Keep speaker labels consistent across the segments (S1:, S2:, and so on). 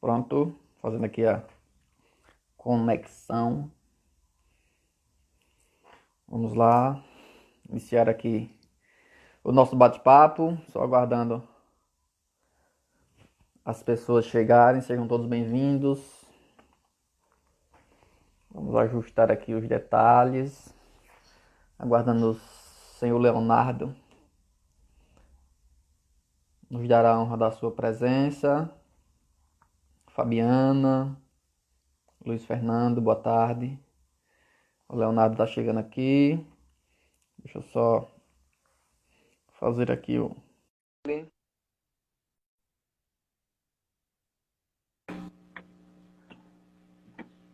S1: Pronto, fazendo aqui a conexão. Vamos lá, iniciar aqui o nosso bate-papo, só aguardando as pessoas chegarem, sejam todos bem-vindos. Vamos ajustar aqui os detalhes, aguardando o senhor Leonardo nos dará a honra da sua presença. Fabiana, Luiz Fernando, boa tarde. O Leonardo está chegando aqui. Deixa eu só fazer aqui o...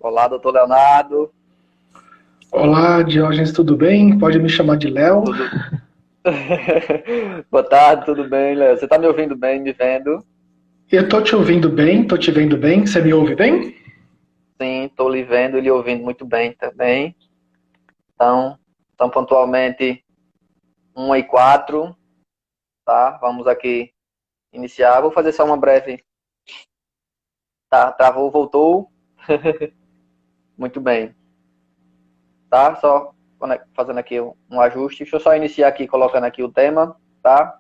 S1: Olá, doutor Leonardo.
S2: Olá, Diógenes, tudo bem? Pode me chamar de Léo.
S1: Tudo... Boa tarde, tudo bem, Léo? Você está me ouvindo bem, me vendo?
S2: Eu tô te ouvindo bem, tô te vendo bem. Você me ouve bem?
S1: Sim, estou lhe vendo e lhe ouvindo muito bem também. Então pontualmente 1h04, tá? Vamos aqui iniciar. Vou fazer só uma breve... Tá, travou, voltou. Muito bem. Tá? Só fazendo aqui um ajuste. Deixa eu só iniciar aqui colocando aqui o tema, tá?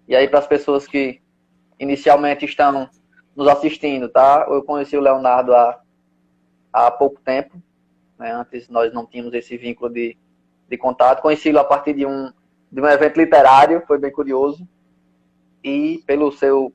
S1: E aí para as pessoas que inicialmente estão nos assistindo, tá? Eu conheci o Leonardo há pouco tempo, né? Antes nós não tínhamos esse vínculo de contato. Conheci-lo a partir de um evento literário, foi bem curioso. E pelo seu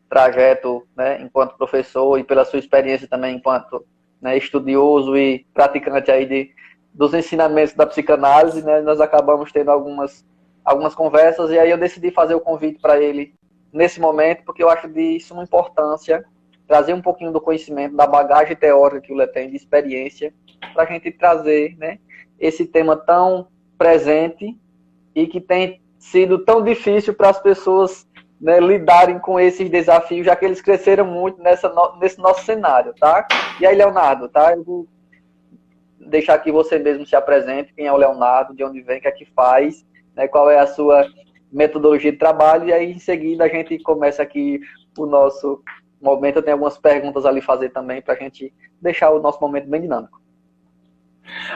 S1: trajeto, né, enquanto professor e pela sua experiência também enquanto, né, estudioso e praticante aí dos ensinamentos da psicanálise, né, nós acabamos tendo algumas conversas, e aí eu decidi fazer o convite para ele nesse momento, porque eu acho de suma importância trazer um pouquinho do conhecimento, da bagagem teórica que o Lé tem, de experiência, para a gente trazer, né, esse tema tão presente e que tem sido tão difícil para as pessoas, né, lidarem com esses desafios, já que eles cresceram muito nesse nosso cenário, tá? E aí, Leonardo, tá? Eu vou deixar que você mesmo se apresente, quem é o Leonardo, de onde vem, o que é que faz, né, qual é a sua metodologia de trabalho, e aí em seguida a gente começa aqui o nosso momento. Eu tenho algumas perguntas ali fazer também, para a gente deixar o nosso momento bem dinâmico.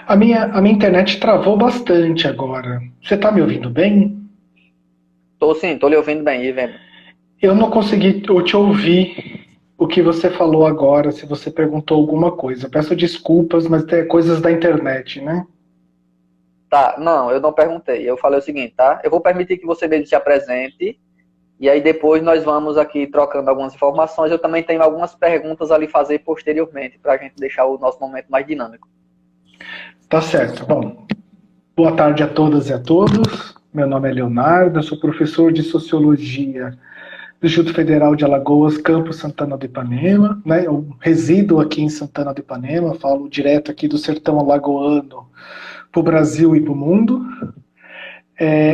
S2: A minha internet travou bastante agora. Você tá me ouvindo bem?
S1: Tô sim, tô lhe ouvindo bem, e vendo.
S2: Eu não consegui te ouvir o que você falou agora, se você perguntou alguma coisa. Peço desculpas, mas tem coisas da internet, né?
S1: Tá, não, eu não perguntei. Eu falei o seguinte, tá? Eu vou permitir que você mesmo se apresente, e aí depois nós vamos aqui trocando algumas informações. Eu também tenho algumas perguntas ali fazer posteriormente, para a gente deixar o nosso momento mais dinâmico.
S2: Tá certo. Bom, boa tarde a todas e a todos. Meu nome é Leonardo, eu sou professor de Sociologia do Instituto Federal de Alagoas, campus Santana do Ipanema, né? Eu resido aqui em Santana do Ipanema, falo direto aqui do sertão alagoano para o Brasil e para o mundo.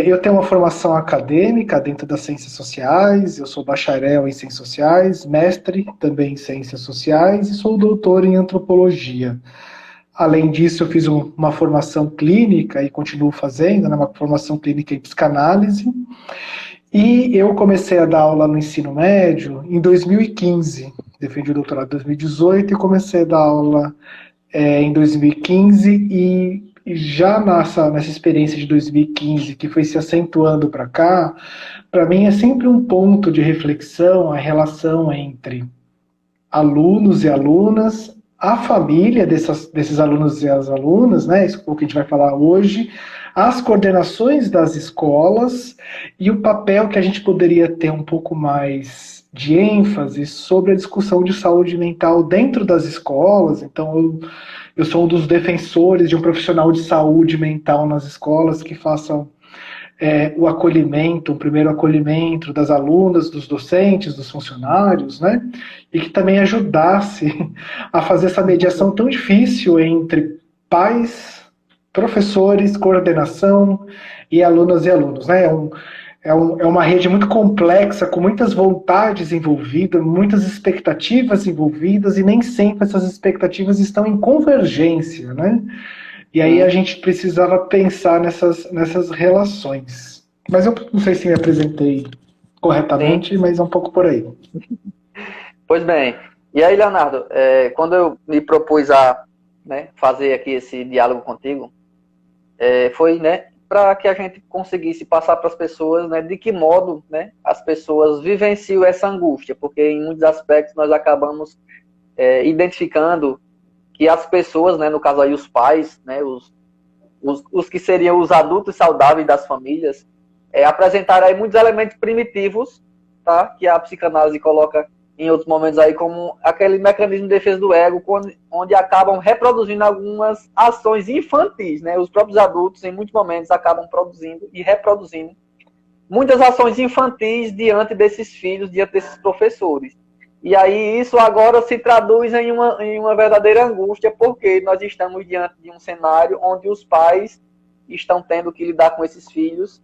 S2: Eu tenho uma formação acadêmica dentro das ciências sociais, eu sou bacharel em ciências sociais, mestre também em ciências sociais e sou doutor em antropologia. Além disso, eu fiz uma formação clínica e continuo fazendo, né, uma formação clínica em psicanálise. E eu comecei a dar aula no ensino médio em 2015. Defendi o doutorado em 2018 e comecei a dar aula em 2015. E já nessa experiência de 2015, que foi se acentuando para cá, para mim é sempre um ponto de reflexão a relação entre alunos e alunas, a família desses alunos e as alunas, né, isso é o que a gente vai falar hoje, as coordenações das escolas e o papel que a gente poderia ter um pouco mais de ênfase sobre a discussão de saúde mental dentro das escolas. Então, eu sou um dos defensores de um profissional de saúde mental nas escolas que façam o acolhimento, o primeiro acolhimento das alunas, dos docentes, dos funcionários, né? E que também ajudasse a fazer essa mediação tão difícil entre pais, professores, coordenação e alunas e alunos, né? É uma rede muito complexa, com muitas vontades envolvidas, muitas expectativas envolvidas, e nem sempre essas expectativas estão em convergência, né? E aí a gente precisava pensar nessas relações. Mas eu não sei se me apresentei corretamente,
S1: Sim.
S2: mas é um pouco por aí.
S1: Pois bem, e aí, Leonardo, quando eu me propus a, né, fazer aqui esse diálogo contigo, foi, né, para que a gente conseguisse passar para as pessoas, né, de que modo, né, as pessoas vivenciam essa angústia, porque em muitos aspectos nós acabamos identificando que as pessoas, né, no caso aí os pais, né, os que seriam os adultos saudáveis das famílias, apresentaram aí muitos elementos primitivos, tá, que a psicanálise coloca em outros momentos aí como aquele mecanismo de defesa do ego, onde acabam reproduzindo algumas ações infantis, né? Os próprios adultos, em muitos momentos, acabam produzindo e reproduzindo muitas ações infantis diante desses filhos, diante desses professores. E aí isso agora se traduz em uma verdadeira angústia, porque nós estamos diante de um cenário onde os pais estão tendo que lidar com esses filhos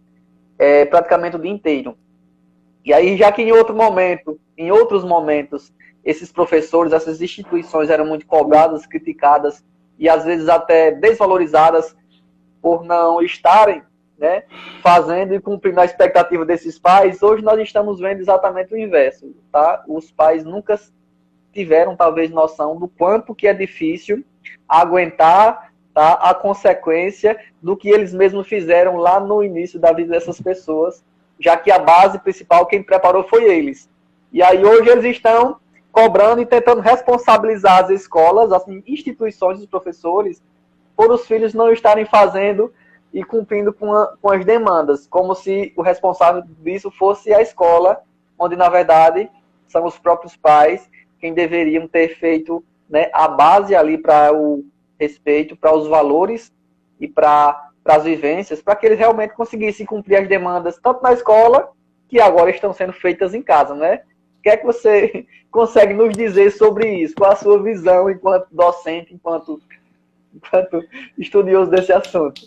S1: praticamente o dia inteiro. E aí, já que em outros momentos, esses professores, essas instituições eram muito cobradas, criticadas e às vezes até desvalorizadas por não estarem, né, fazendo e cumprindo a expectativa desses pais, hoje nós estamos vendo exatamente o inverso, tá? Os pais nunca tiveram, talvez, noção do quanto que é difícil aguentar, tá, a consequência do que eles mesmos fizeram lá no início da vida dessas pessoas, já que a base principal, quem preparou foi eles. E aí hoje eles estão cobrando e tentando responsabilizar as escolas, as instituições, os professores, por os filhos não estarem fazendo e cumprindo com as demandas, como se o responsável disso fosse a escola, onde, na verdade, são os próprios pais quem deveriam ter feito, né, a base ali para o respeito, para os valores e para as vivências, para que eles realmente conseguissem cumprir as demandas, tanto na escola, que agora estão sendo feitas em casa, né? O que é que você consegue nos dizer sobre isso? Qual a sua visão enquanto docente, enquanto estudioso desse assunto?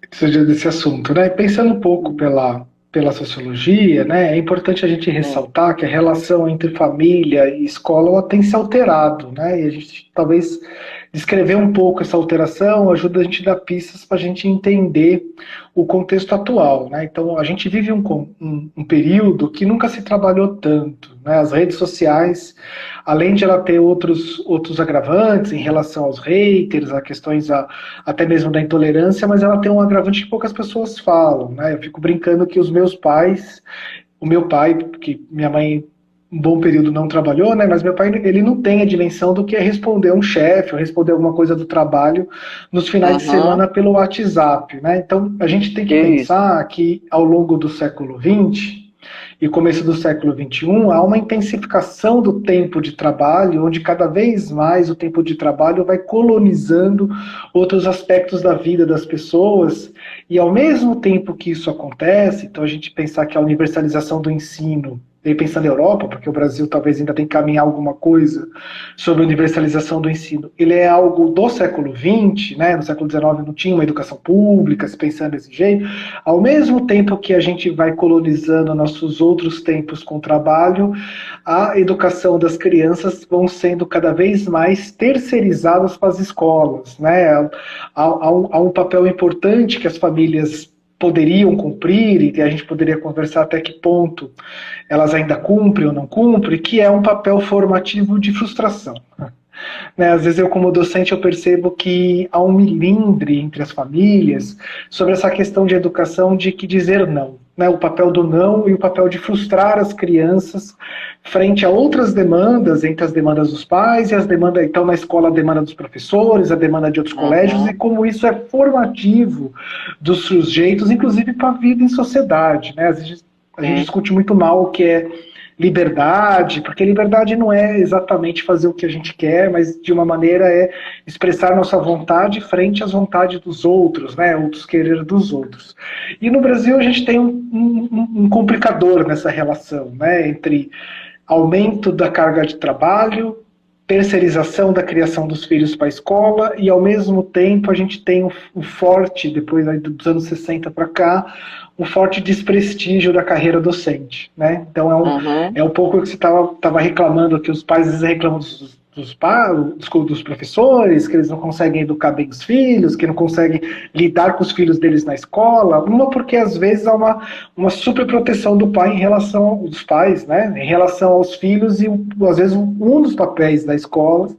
S2: Seja desse assunto, né? Pensando um pouco pela sociologia, né? É importante a gente ressaltar que a relação entre família e escola ela tem se alterado, né? E a gente talvez descrever um pouco essa alteração ajuda a gente a dar pistas para a gente entender o contexto atual, né? Então a gente vive um período que nunca se trabalhou tanto, né? As redes sociais, além de ela ter outros agravantes em relação aos haters, a questões até mesmo da intolerância, mas ela tem um agravante que poucas pessoas falam, né? Eu fico brincando que o meu pai, porque minha mãe um bom período não trabalhou, né? Mas meu pai, ele não tem a dimensão do que é responder um chefe ou responder alguma coisa do trabalho nos finais de semana pelo WhatsApp, né? Então a gente tem que pensar que ao longo do século XX e começo do século XXI, há uma intensificação do tempo de trabalho, onde cada vez mais o tempo de trabalho vai colonizando outros aspectos da vida das pessoas, e ao mesmo tempo que isso acontece, então a gente pensar que a universalização do ensino, e pensando na Europa, porque o Brasil talvez ainda tem que caminhar alguma coisa sobre a universalização do ensino, ele é algo do século XX, né? No século XIX não tinha uma educação pública, se pensando desse jeito, ao mesmo tempo que a gente vai colonizando nossos outros tempos com o trabalho, a educação das crianças vão sendo cada vez mais terceirizadas para as escolas, né? Há um papel importante que as famílias poderiam cumprir, e a gente poderia conversar até que ponto elas ainda cumprem ou não cumprem, que é um papel formativo de frustração. Né, às vezes eu, como docente, eu percebo que há um melindre entre as famílias sobre essa questão de educação de que dizer não, né, o papel do não e o papel de frustrar as crianças frente a outras demandas, entre as demandas dos pais e as demandas, então na escola a demanda dos professores, a demanda de outros colégios, e como isso é formativo dos sujeitos, inclusive para a vida em sociedade, né? Às vezes a gente discute muito mal o que é liberdade, porque liberdade não é exatamente fazer o que a gente quer, mas de uma maneira é expressar nossa vontade frente às vontades dos outros, né, outros querer dos outros. E no Brasil a gente tem um complicador nessa relação, né, entre aumento da carga de trabalho, terceirização da criação dos filhos para a escola, e ao mesmo tempo a gente tem um forte, depois dos anos 60 para cá, um forte desprestígio da carreira docente, né? Então é um pouco o que você estava reclamando, que os pais às vezes reclamam dos professores, que eles não conseguem educar bem os filhos, que não conseguem lidar com os filhos deles na escola. Uma porque às vezes há uma superproteção do pai em relação dos pais, né, em relação aos filhos, e às vezes um dos papéis da escola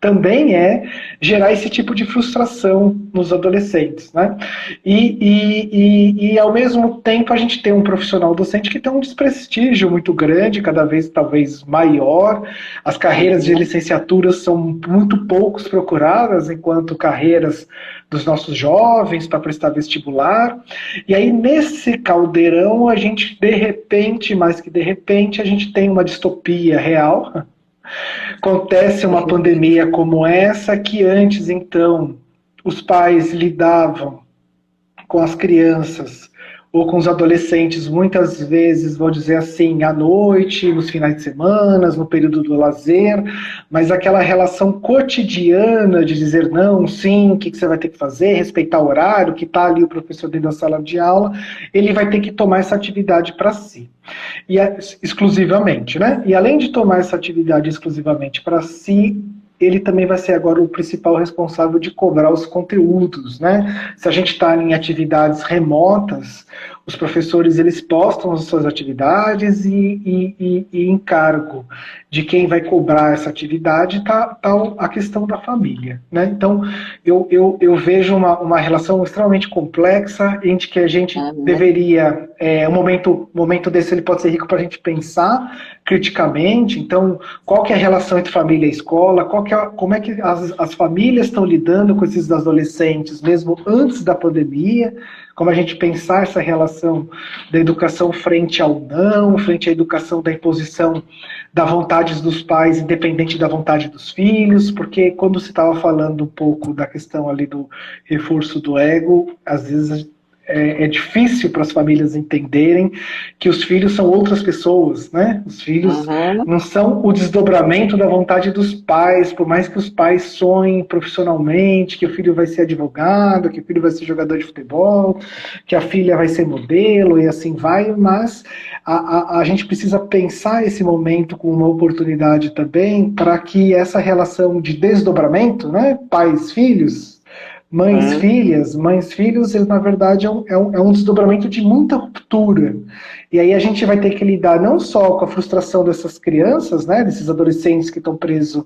S2: também é gerar esse tipo de frustração nos adolescentes, né? E ao mesmo tempo a gente tem um profissional docente que tem um desprestígio muito grande, cada vez talvez maior. As carreiras de licenciatura são muito poucos procuradas, enquanto carreiras dos nossos jovens para prestar vestibular. E aí nesse caldeirão a gente de repente, mais que de repente, a gente tem uma distopia real. Acontece uma pandemia como essa, que antes, então, os pais lidavam com as crianças ou com os adolescentes, muitas vezes, vou dizer assim, à noite, nos finais de semana, no período do lazer, mas aquela relação cotidiana de dizer não, sim, o que você vai ter que fazer, respeitar o horário, que está ali o professor dentro da sala de aula, ele vai ter que tomar essa atividade para si. Exclusivamente, né? E além de tomar essa atividade exclusivamente para si, ele também vai ser agora o principal responsável de cobrar os conteúdos, né? Se a gente está em atividades remotas, os professores eles postam as suas atividades e em cargo de quem vai cobrar essa atividade está a questão da família, né? Então eu vejo uma relação extremamente complexa entre que a gente deveria, um momento desse ele pode ser rico para a gente pensar criticamente. Então, qual que é a relação entre família e escola? Como é que as famílias estão lidando com esses adolescentes, mesmo antes da pandemia? Como a gente pensar essa relação da educação frente ao não, frente à educação da imposição da vontade dos pais, independente da vontade dos filhos, porque quando você estava falando um pouco da questão ali do reforço do ego, às vezes é difícil para as famílias entenderem que os filhos são outras pessoas, né? Os filhos não são o desdobramento da vontade dos pais, por mais que os pais sonhem profissionalmente, que o filho vai ser advogado, que o filho vai ser jogador de futebol, que a filha vai ser modelo e assim vai, mas a gente precisa pensar esse momento com uma oportunidade também para que essa relação de desdobramento, né? Pais-filhos, mães-filhos, ele, na verdade, é um desdobramento de muita ruptura. E aí a gente vai ter que lidar não só com a frustração dessas crianças, né, desses adolescentes que estão presos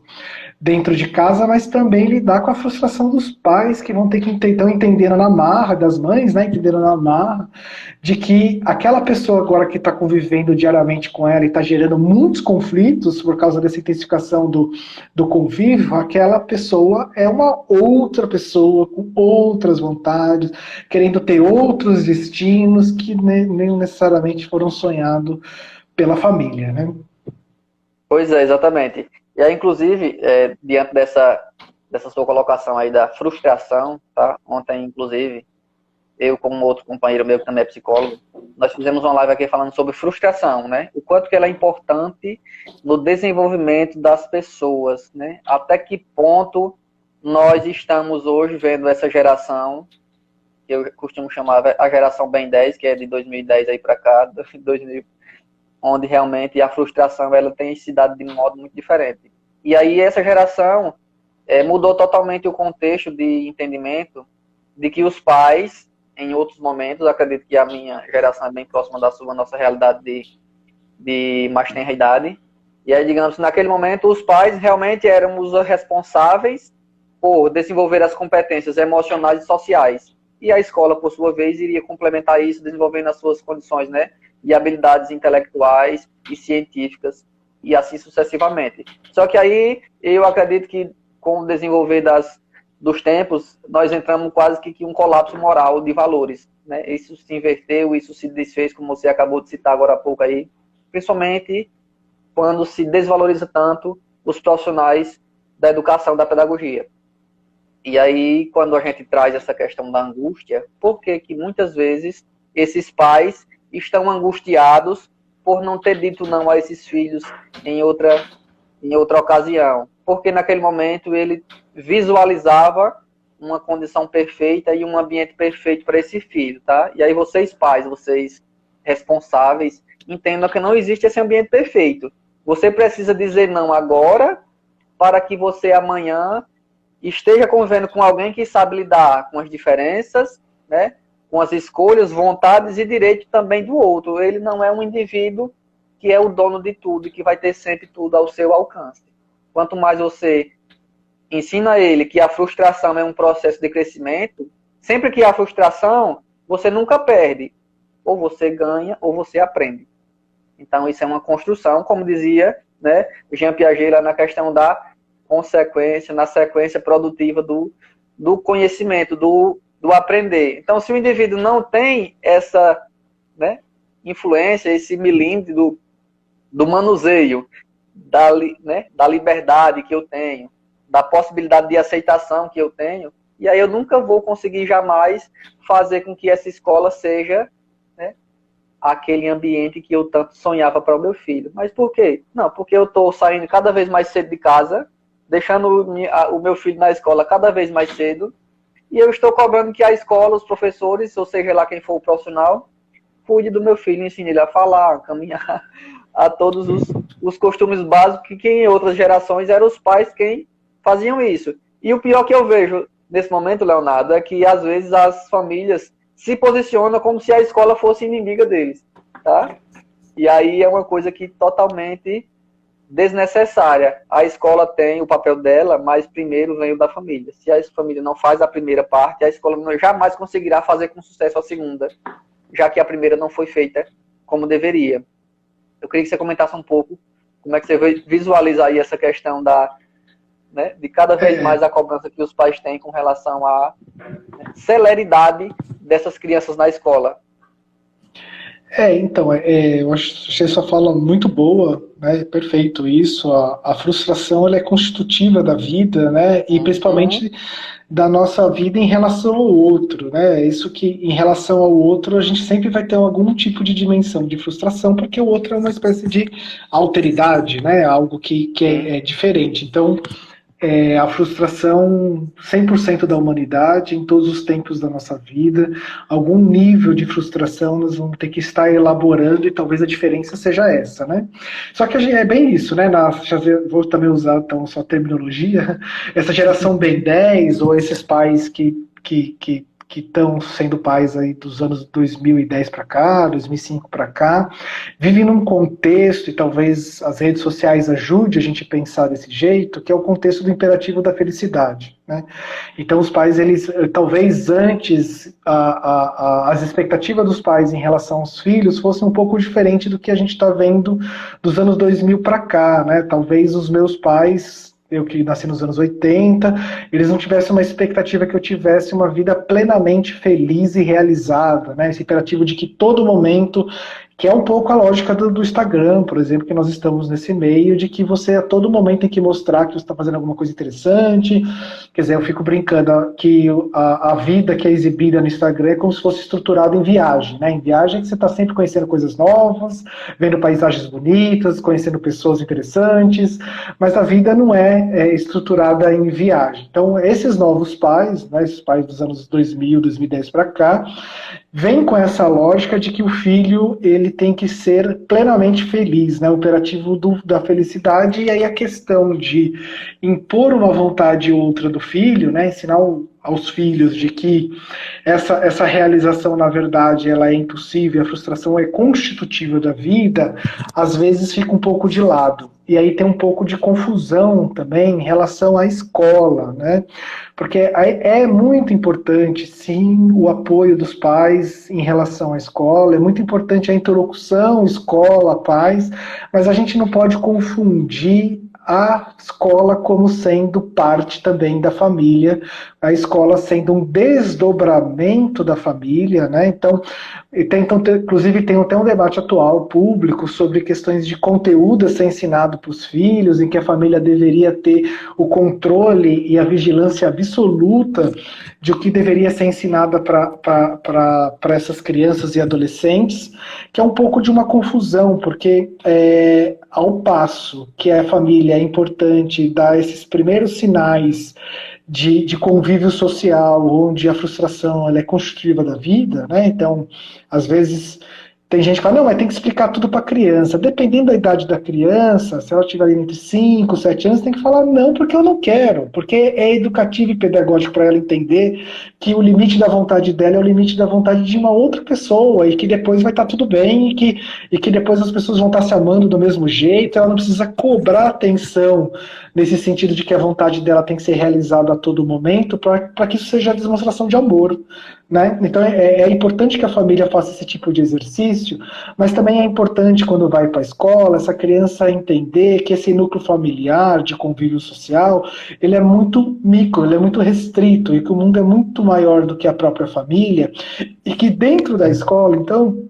S2: dentro de casa, mas também lidar com a frustração dos pais, que vão ter que entender na marra, das mães, né, entendendo na marra, de que aquela pessoa agora que está convivendo diariamente com ela e está gerando muitos conflitos por causa dessa intensificação do convívio, aquela pessoa é uma outra pessoa com outras vontades, querendo ter outros destinos que nem necessariamente foram sonhados pela família, né?
S1: Pois é, exatamente. E aí, inclusive, diante dessa sua colocação aí da frustração, tá? Ontem, inclusive, eu como outro companheiro meu que também é psicólogo, nós fizemos uma live aqui falando sobre frustração, né? O quanto que ela é importante no desenvolvimento das pessoas, né? Até que ponto nós estamos hoje vendo essa geração, que eu costumo chamar a geração Ben 10, que é de 2010 aí para cá, 2000, onde realmente a frustração ela tem se dado de um modo muito diferente. E aí essa geração mudou totalmente o contexto de entendimento de que os pais, em outros momentos, acredito que a minha geração é bem próxima da sua, nossa realidade de mais tenra idade, e aí, digamos, naquele momento, os pais realmente éramos os responsáveis por desenvolver as competências emocionais e sociais. E a escola, por sua vez, iria complementar isso, desenvolvendo as suas condições, né, de habilidades intelectuais e científicas, e assim sucessivamente. Só que aí, eu acredito que, com o desenvolver dos tempos, nós entramos quase que um colapso moral de valores, né? Isso se inverteu, isso se desfez, como você acabou de citar agora há pouco aí, principalmente quando se desvaloriza tanto os profissionais da educação, da pedagogia. E aí, quando a gente traz essa questão da angústia, por que muitas vezes esses pais estão angustiados por não ter dito não a esses filhos em outra ocasião? Porque naquele momento ele visualizava uma condição perfeita e um ambiente perfeito para esse filho, tá? E aí vocês pais, vocês responsáveis, entendam que não existe esse ambiente perfeito. Você precisa dizer não agora para que você amanhã esteja convivendo com alguém que sabe lidar com as diferenças, né, com as escolhas, vontades e direitos também do outro. Ele não é um indivíduo que é o dono de tudo e que vai ter sempre tudo ao seu alcance. Quanto mais você ensina ele que a frustração é um processo de crescimento, sempre que há frustração, você nunca perde. Ou você ganha, ou você aprende. Então, isso é uma construção, como dizia, né, Jean Piaget lá na questão da consequência, na sequência produtiva do conhecimento, do aprender. Então, se o indivíduo não tem essa, né, influência, esse milímetro do manuseio, da liberdade que eu tenho, da possibilidade de aceitação que eu tenho, e aí eu nunca vou conseguir jamais fazer com que essa escola seja, né, aquele ambiente que eu tanto sonhava para o meu filho. Mas por quê? Não, porque eu estou saindo cada vez mais cedo de casa, deixando o meu filho na escola cada vez mais cedo, e eu estou cobrando que a escola, os professores, ou seja lá quem for o profissional, cuide do meu filho, ensine ele a falar, a caminhar, a todos os costumes básicos que em outras gerações eram os pais quem faziam isso. E o pior que eu vejo nesse momento, Leonardo, é que às vezes as famílias se posicionam como se a escola fosse inimiga deles, tá? E aí é uma coisa que totalmente desnecessária. A escola tem o papel dela, mas primeiro vem o da família. Se a família não faz a primeira parte, a escola jamais conseguirá fazer com sucesso a segunda, já que a primeira não foi feita como deveria. Eu queria que você comentasse um pouco como é que você visualiza aí essa questão né, de cada vez mais a cobrança que os pais têm com relação à, né, celeridade dessas crianças na escola.
S2: Então, eu achei sua fala muito boa, né? Perfeito isso. A frustração ela é constitutiva da vida, né? E principalmente da nossa vida em relação ao outro, né? Isso que em relação ao outro a gente sempre vai ter algum tipo de dimensão de frustração, porque o outro é uma espécie de alteridade, né? Algo que é diferente. Então, a frustração 100% da humanidade, em todos os tempos da nossa vida, algum nível de frustração nós vamos ter que estar elaborando e talvez a diferença seja essa, né? Só que é bem isso, né? Vou também usar então sua terminologia, essa geração Ben 10 ou esses pais que estão sendo pais aí dos anos 2010 para cá, 2005 para cá, vivem num contexto, e talvez as redes sociais ajudem a gente a pensar desse jeito, que é o contexto do imperativo da felicidade, né? Então os pais, eles, talvez antes, as expectativas dos pais em relação aos filhos fossem um pouco diferente do que a gente está vendo dos anos 2000 para cá, né? Talvez os meus pais, eu que nasci nos anos 80, eles não tivessem uma expectativa que eu tivesse uma vida plenamente feliz e realizada, né? Esse imperativo de que todo momento, que é um pouco a lógica do Instagram, por exemplo, que nós estamos nesse meio, de que você a todo momento tem que mostrar que você está fazendo alguma coisa interessante. Quer dizer, eu fico brincando que a vida que é exibida no Instagram é como se fosse estruturada em viagem, né? Em viagem que você está sempre conhecendo coisas novas, vendo paisagens bonitas, conhecendo pessoas interessantes, mas a vida não é estruturada em viagem. Então, esses novos pais, né, esses pais dos anos 2000, 2010 para cá, vem com essa lógica de que o filho ele tem que ser plenamente feliz, né? O imperativo da felicidade, e aí a questão de impor uma vontade ou outra do filho, né? Ensinar aos filhos de que essa realização, na verdade, ela é impossível, a frustração é constitutiva da vida, às vezes fica um pouco de lado. E aí tem um pouco de confusão também em relação à escola, né? Porque é muito importante, sim, o apoio dos pais em relação à escola, é muito importante a interlocução escola-pais, mas a gente não pode confundir a escola como sendo parte também da família, a escola sendo um desdobramento da família, né? Então, inclusive tem até um debate atual público sobre questões de conteúdo a ser ensinado para os filhos, em que a família deveria ter o controle e a vigilância absoluta de o que deveria ser ensinado para essas crianças e adolescentes, que é um pouco de uma confusão, porque ao passo que a família é importante dar esses primeiros sinais de convívio social, onde a frustração ela é constitutiva da vida, né? Então, às vezes Tem gente que fala, não, mas tem que explicar tudo para a criança. Dependendo da idade da criança, se ela estiver entre 5, 7 anos, tem que falar não, porque eu não quero. Porque é educativo e pedagógico para ela entender que o limite da vontade dela é o limite da vontade de uma outra pessoa e que depois vai estar tudo bem e que depois as pessoas vão estar se amando do mesmo jeito. Ela não precisa cobrar atenção nesse sentido de que a vontade dela tem que ser realizada a todo momento para que isso seja a demonstração de amor. Né? Então é importante que a família faça esse tipo de exercício, mas também é importante quando vai para a escola, essa criança entender que esse núcleo familiar, de convívio social, ele é muito micro, ele é muito restrito, e que o mundo é muito maior do que a própria família, e que dentro da escola, então,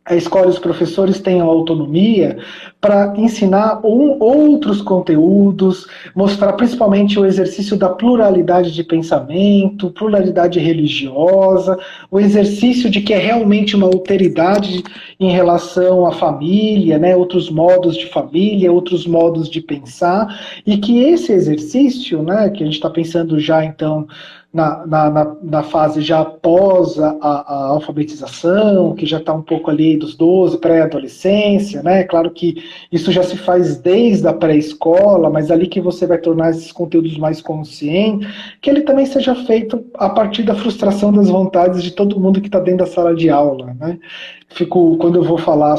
S2: a escola e os professores tenham autonomia para ensinar outros conteúdos, mostrar principalmente o exercício da pluralidade de pensamento, pluralidade religiosa, o exercício de que é realmente uma alteridade em relação à família, né, outros modos de família, outros modos de pensar, e que esse exercício, né, que a gente está pensando já então na fase já após a alfabetização, que já está um pouco ali dos 12, pré-adolescência, né? Claro que isso já se faz desde a pré-escola, mas ali que você vai tornar esses conteúdos mais conscientes, que ele também seja feito a partir da frustração das vontades de todo mundo que está dentro da sala de aula, né? Quando eu vou falar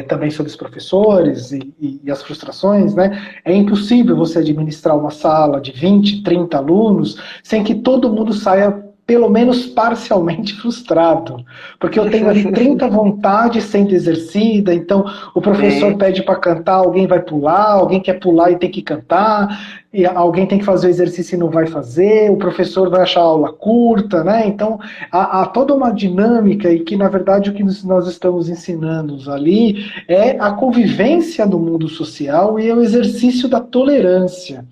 S2: também sobre os professores e as frustrações, né? É impossível você administrar uma sala de 20, 30 alunos sem que todo mundo saia pelo menos parcialmente frustrado, porque eu tenho ali 30 vontades sendo exercida, então o professor
S1: Sim.
S2: pede para cantar, alguém vai pular, alguém quer pular e tem que cantar, e alguém tem que fazer o exercício e não vai fazer, o professor vai achar a aula curta, né? Então há toda uma dinâmica e que na verdade o que nós estamos ensinando ali é a convivência do mundo social e é o exercício da tolerância.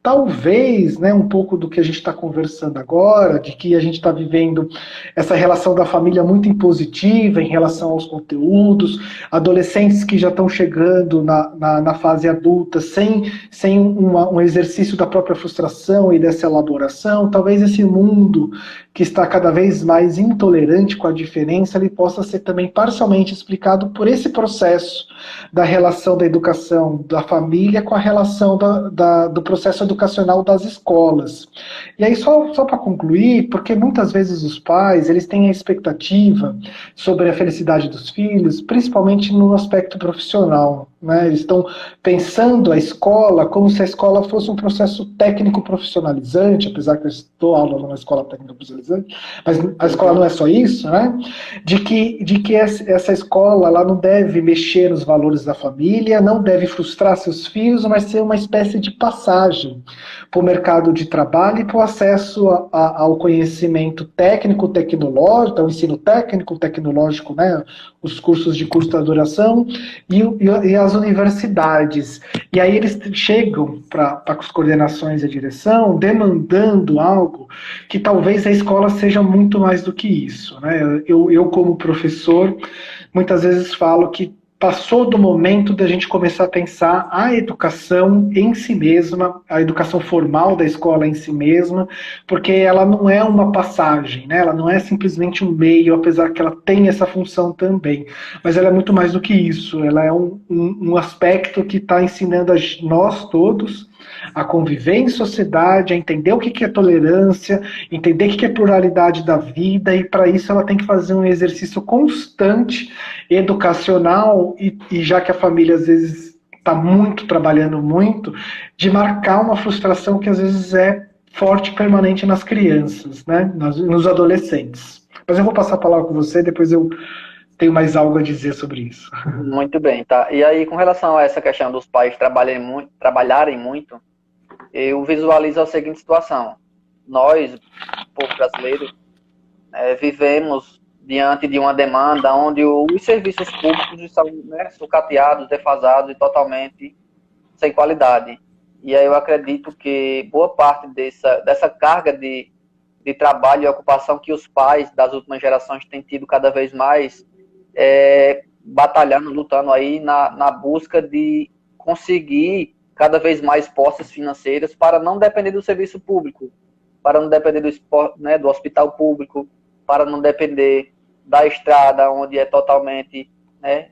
S2: Talvez, né, um pouco do que a gente está conversando agora, de que a gente está vivendo essa relação da família muito impositiva em relação aos conteúdos, adolescentes que já estão chegando na fase adulta sem um exercício da própria frustração e dessa elaboração, talvez esse mundo que está cada vez mais intolerante com a diferença, ele possa ser também parcialmente explicado por esse processo da relação da educação da família com a relação do processo educacional das escolas. E aí, só para concluir, porque muitas vezes os pais eles têm a expectativa sobre a felicidade dos filhos, principalmente no aspecto profissional. Né? Eles estão pensando a escola como se a escola fosse um processo técnico profissionalizante, apesar que eu estou aula numa escola técnico profissionalizante, mas a escola não é só isso, né? De que essa escola ela não deve mexer nos valores da família, não deve frustrar seus filhos, mas ser uma espécie de passagem para o mercado de trabalho e para o acesso ao conhecimento técnico, tecnológico, ao ensino técnico, tecnológico, né? Os cursos de curta duração e as universidades. E aí eles chegam para as coordenações e a direção demandando algo que talvez a escola seja muito mais do que isso. Né? Eu como professor, muitas vezes falo que passou do momento da gente começar a pensar a educação em si mesma, a educação formal da escola em si mesma, porque ela não é uma passagem, né? Ela não é simplesmente um meio, apesar que ela tem essa função também, mas ela é muito mais do que isso, ela é um aspecto que está ensinando a nós todos a conviver em sociedade, a entender o que é tolerância, entender o que é pluralidade da vida, e para isso ela tem que fazer um exercício constante, educacional, e já que a família às vezes está trabalhando muito, de marcar uma frustração que às vezes é forte e permanente nas crianças, né? Nos adolescentes. Mas eu vou passar a palavra com você, depois eu tenho mais algo a dizer sobre isso.
S1: Muito bem, tá. E aí, com relação a essa questão dos pais trabalharem muito, eu visualizo a seguinte situação. Nós, povo brasileiro, vivemos diante de uma demanda onde os serviços públicos estão, né, sucateados, defasados e totalmente sem qualidade. E aí eu acredito que boa parte dessa carga de trabalho e ocupação que os pais das últimas gerações têm tido cada vez mais, batalhando, lutando aí na busca de conseguir cada vez mais posses financeiras para não depender do serviço público, para não depender do hospital público, para não depender da estrada, onde é totalmente, né,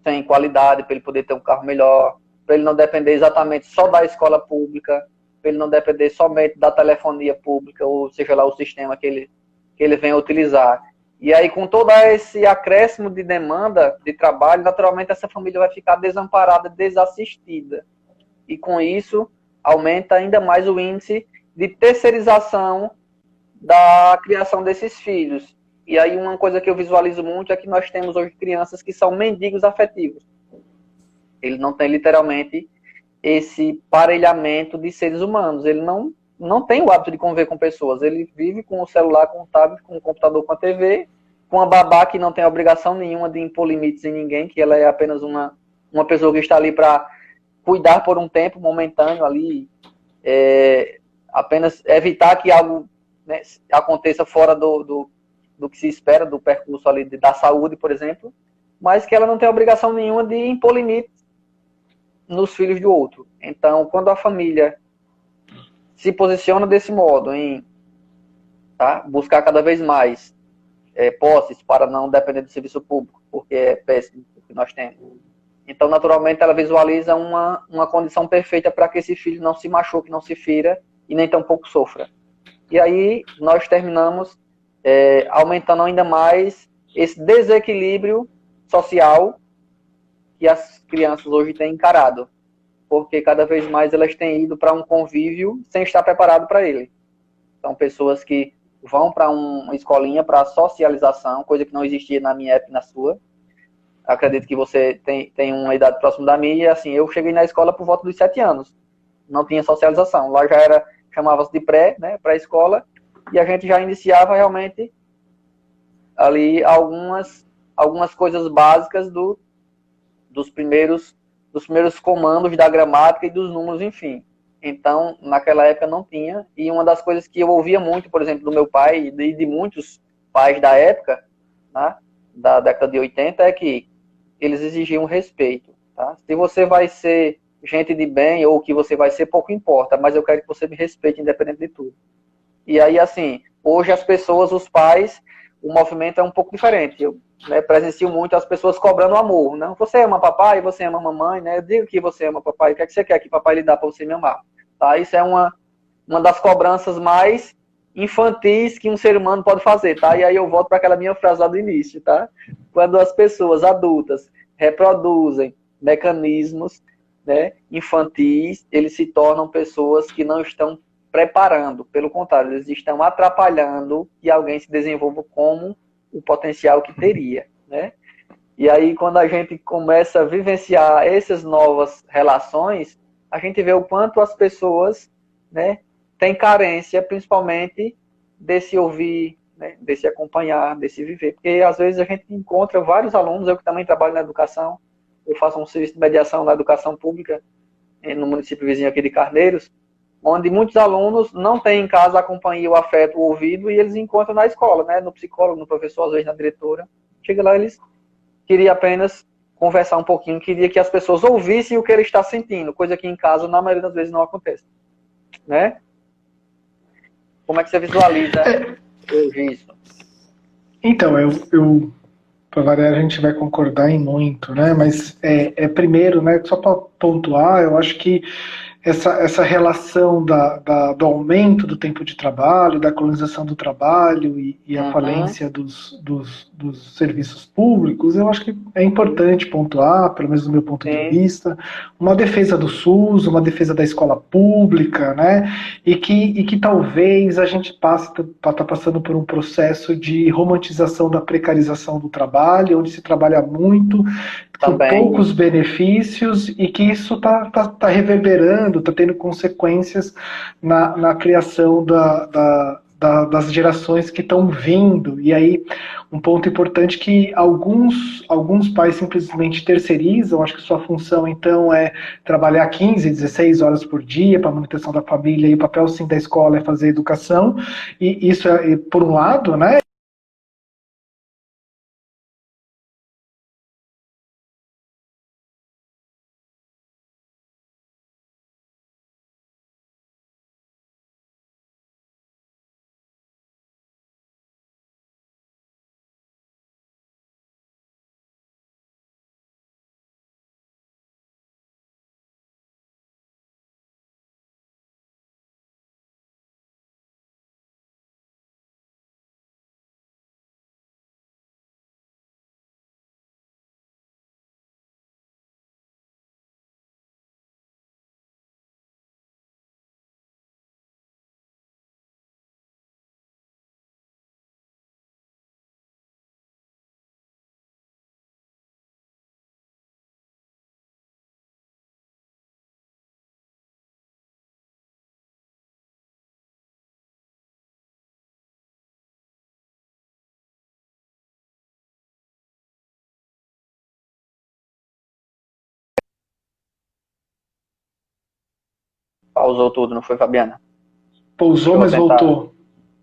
S1: sem qualidade, para ele poder ter um carro melhor, para ele não depender exatamente só da escola pública, para ele não depender somente da telefonia pública, ou seja lá o sistema que ele venha utilizar. E aí, com todo esse acréscimo de demanda de trabalho, naturalmente essa família vai ficar desamparada, desassistida. E com isso, aumenta ainda mais o índice de terceirização da criação desses filhos. E aí uma coisa que eu visualizo muito é que nós temos hoje crianças que são mendigos afetivos. Ele não tem literalmente esse parelhamento de seres humanos. Ele não tem o hábito de conviver com pessoas. Ele vive com o celular, com o tablet, com o computador, com a TV, com a babá que não tem obrigação nenhuma de impor limites em ninguém, que ela é apenas uma pessoa que está ali para cuidar por um tempo momentâneo ali, apenas evitar que algo, né, aconteça fora do que se espera, do percurso ali da saúde, por exemplo, mas que ela não tem obrigação nenhuma de impor limites nos filhos do outro. Então, quando a família se posiciona desse modo, em buscar cada vez mais posses para não depender do serviço público, porque é péssimo o que nós temos. Então, naturalmente, ela visualiza uma condição perfeita para que esse filho não se machuque, não se fira e nem tampouco sofra. E aí nós terminamos aumentando ainda mais esse desequilíbrio social que as crianças hoje têm encarado, porque cada vez mais elas têm ido para um convívio sem estar preparado para ele. São pessoas que vão para uma escolinha para socialização, coisa que não existia na minha época e na sua. Acredito que você tem uma idade próxima da minha, e assim, eu cheguei na escola por volta dos 7 anos. Não tinha socialização. Lá já era, chamava-se de pré-escola, e a gente já iniciava realmente ali algumas coisas básicas dos primeiros comandos da gramática e dos números, enfim. Então, naquela época não tinha, e uma das coisas que eu ouvia muito, por exemplo, do meu pai e de muitos pais da época, né, da década de 80, é que eles exigiam respeito. Tá? Se você vai ser gente de bem ou que você vai ser, pouco importa, mas eu quero que você me respeite independente de tudo. E aí, assim, hoje as pessoas, os pais, o movimento é um pouco diferente. Eu presencio muito as pessoas cobrando amor. Não, você ama papai, você ama mamãe, né? Eu digo que você ama papai, o que é que você quer que papai lhe dá para você me amar? Tá? Isso é uma das cobranças mais infantis que um ser humano pode fazer, tá? E aí eu volto para aquela minha frase lá do início, tá? Quando as pessoas adultas reproduzem mecanismos, né, infantis, eles se tornam pessoas que não estão preparando, pelo contrário, eles estão atrapalhando que alguém se desenvolva como o potencial que teria, né? E aí, quando a gente começa a vivenciar essas novas relações, a gente vê o quanto as pessoas, né, têm carência, principalmente desse ouvir, né, desse acompanhar, desse viver. Porque, às vezes, a gente encontra vários alunos, eu que também trabalho na educação, eu faço um serviço de mediação na educação pública, no município vizinho aqui de Carneiros, onde muitos alunos não têm em casa a companhia, o afeto, o ouvido, e eles encontram na escola, né, no psicólogo, no professor, às vezes na diretora. Chega lá, eles queria apenas conversar um pouquinho, queria que as pessoas ouvissem o que ele está sentindo, coisa que em casa, na maioria das vezes, não acontece. Né? Como é que você visualiza hoje isso?
S2: Então, para variar, a gente vai concordar em muito, né? Mas primeiro, né, só para pontuar, eu acho que essa relação do aumento do tempo de trabalho, da colonização do trabalho e a falência dos serviços públicos, eu acho que é importante pontuar, pelo menos do meu ponto de vista, uma defesa do SUS, uma defesa da escola pública, né? E que talvez a gente está passando por um processo de romantização da precarização do trabalho, onde se trabalha muito, por poucos benefícios, e que isso está reverberando, está tendo consequências na criação das gerações que estão vindo. E aí, um ponto importante que alguns pais simplesmente terceirizam, acho que sua função, então, é trabalhar 15, 16 horas por dia para a manutenção da família, e o papel, sim, da escola é fazer educação, e isso é, por um lado, né,
S1: Pausou tudo, não foi, Fabiana?
S2: Pousou, mas voltou.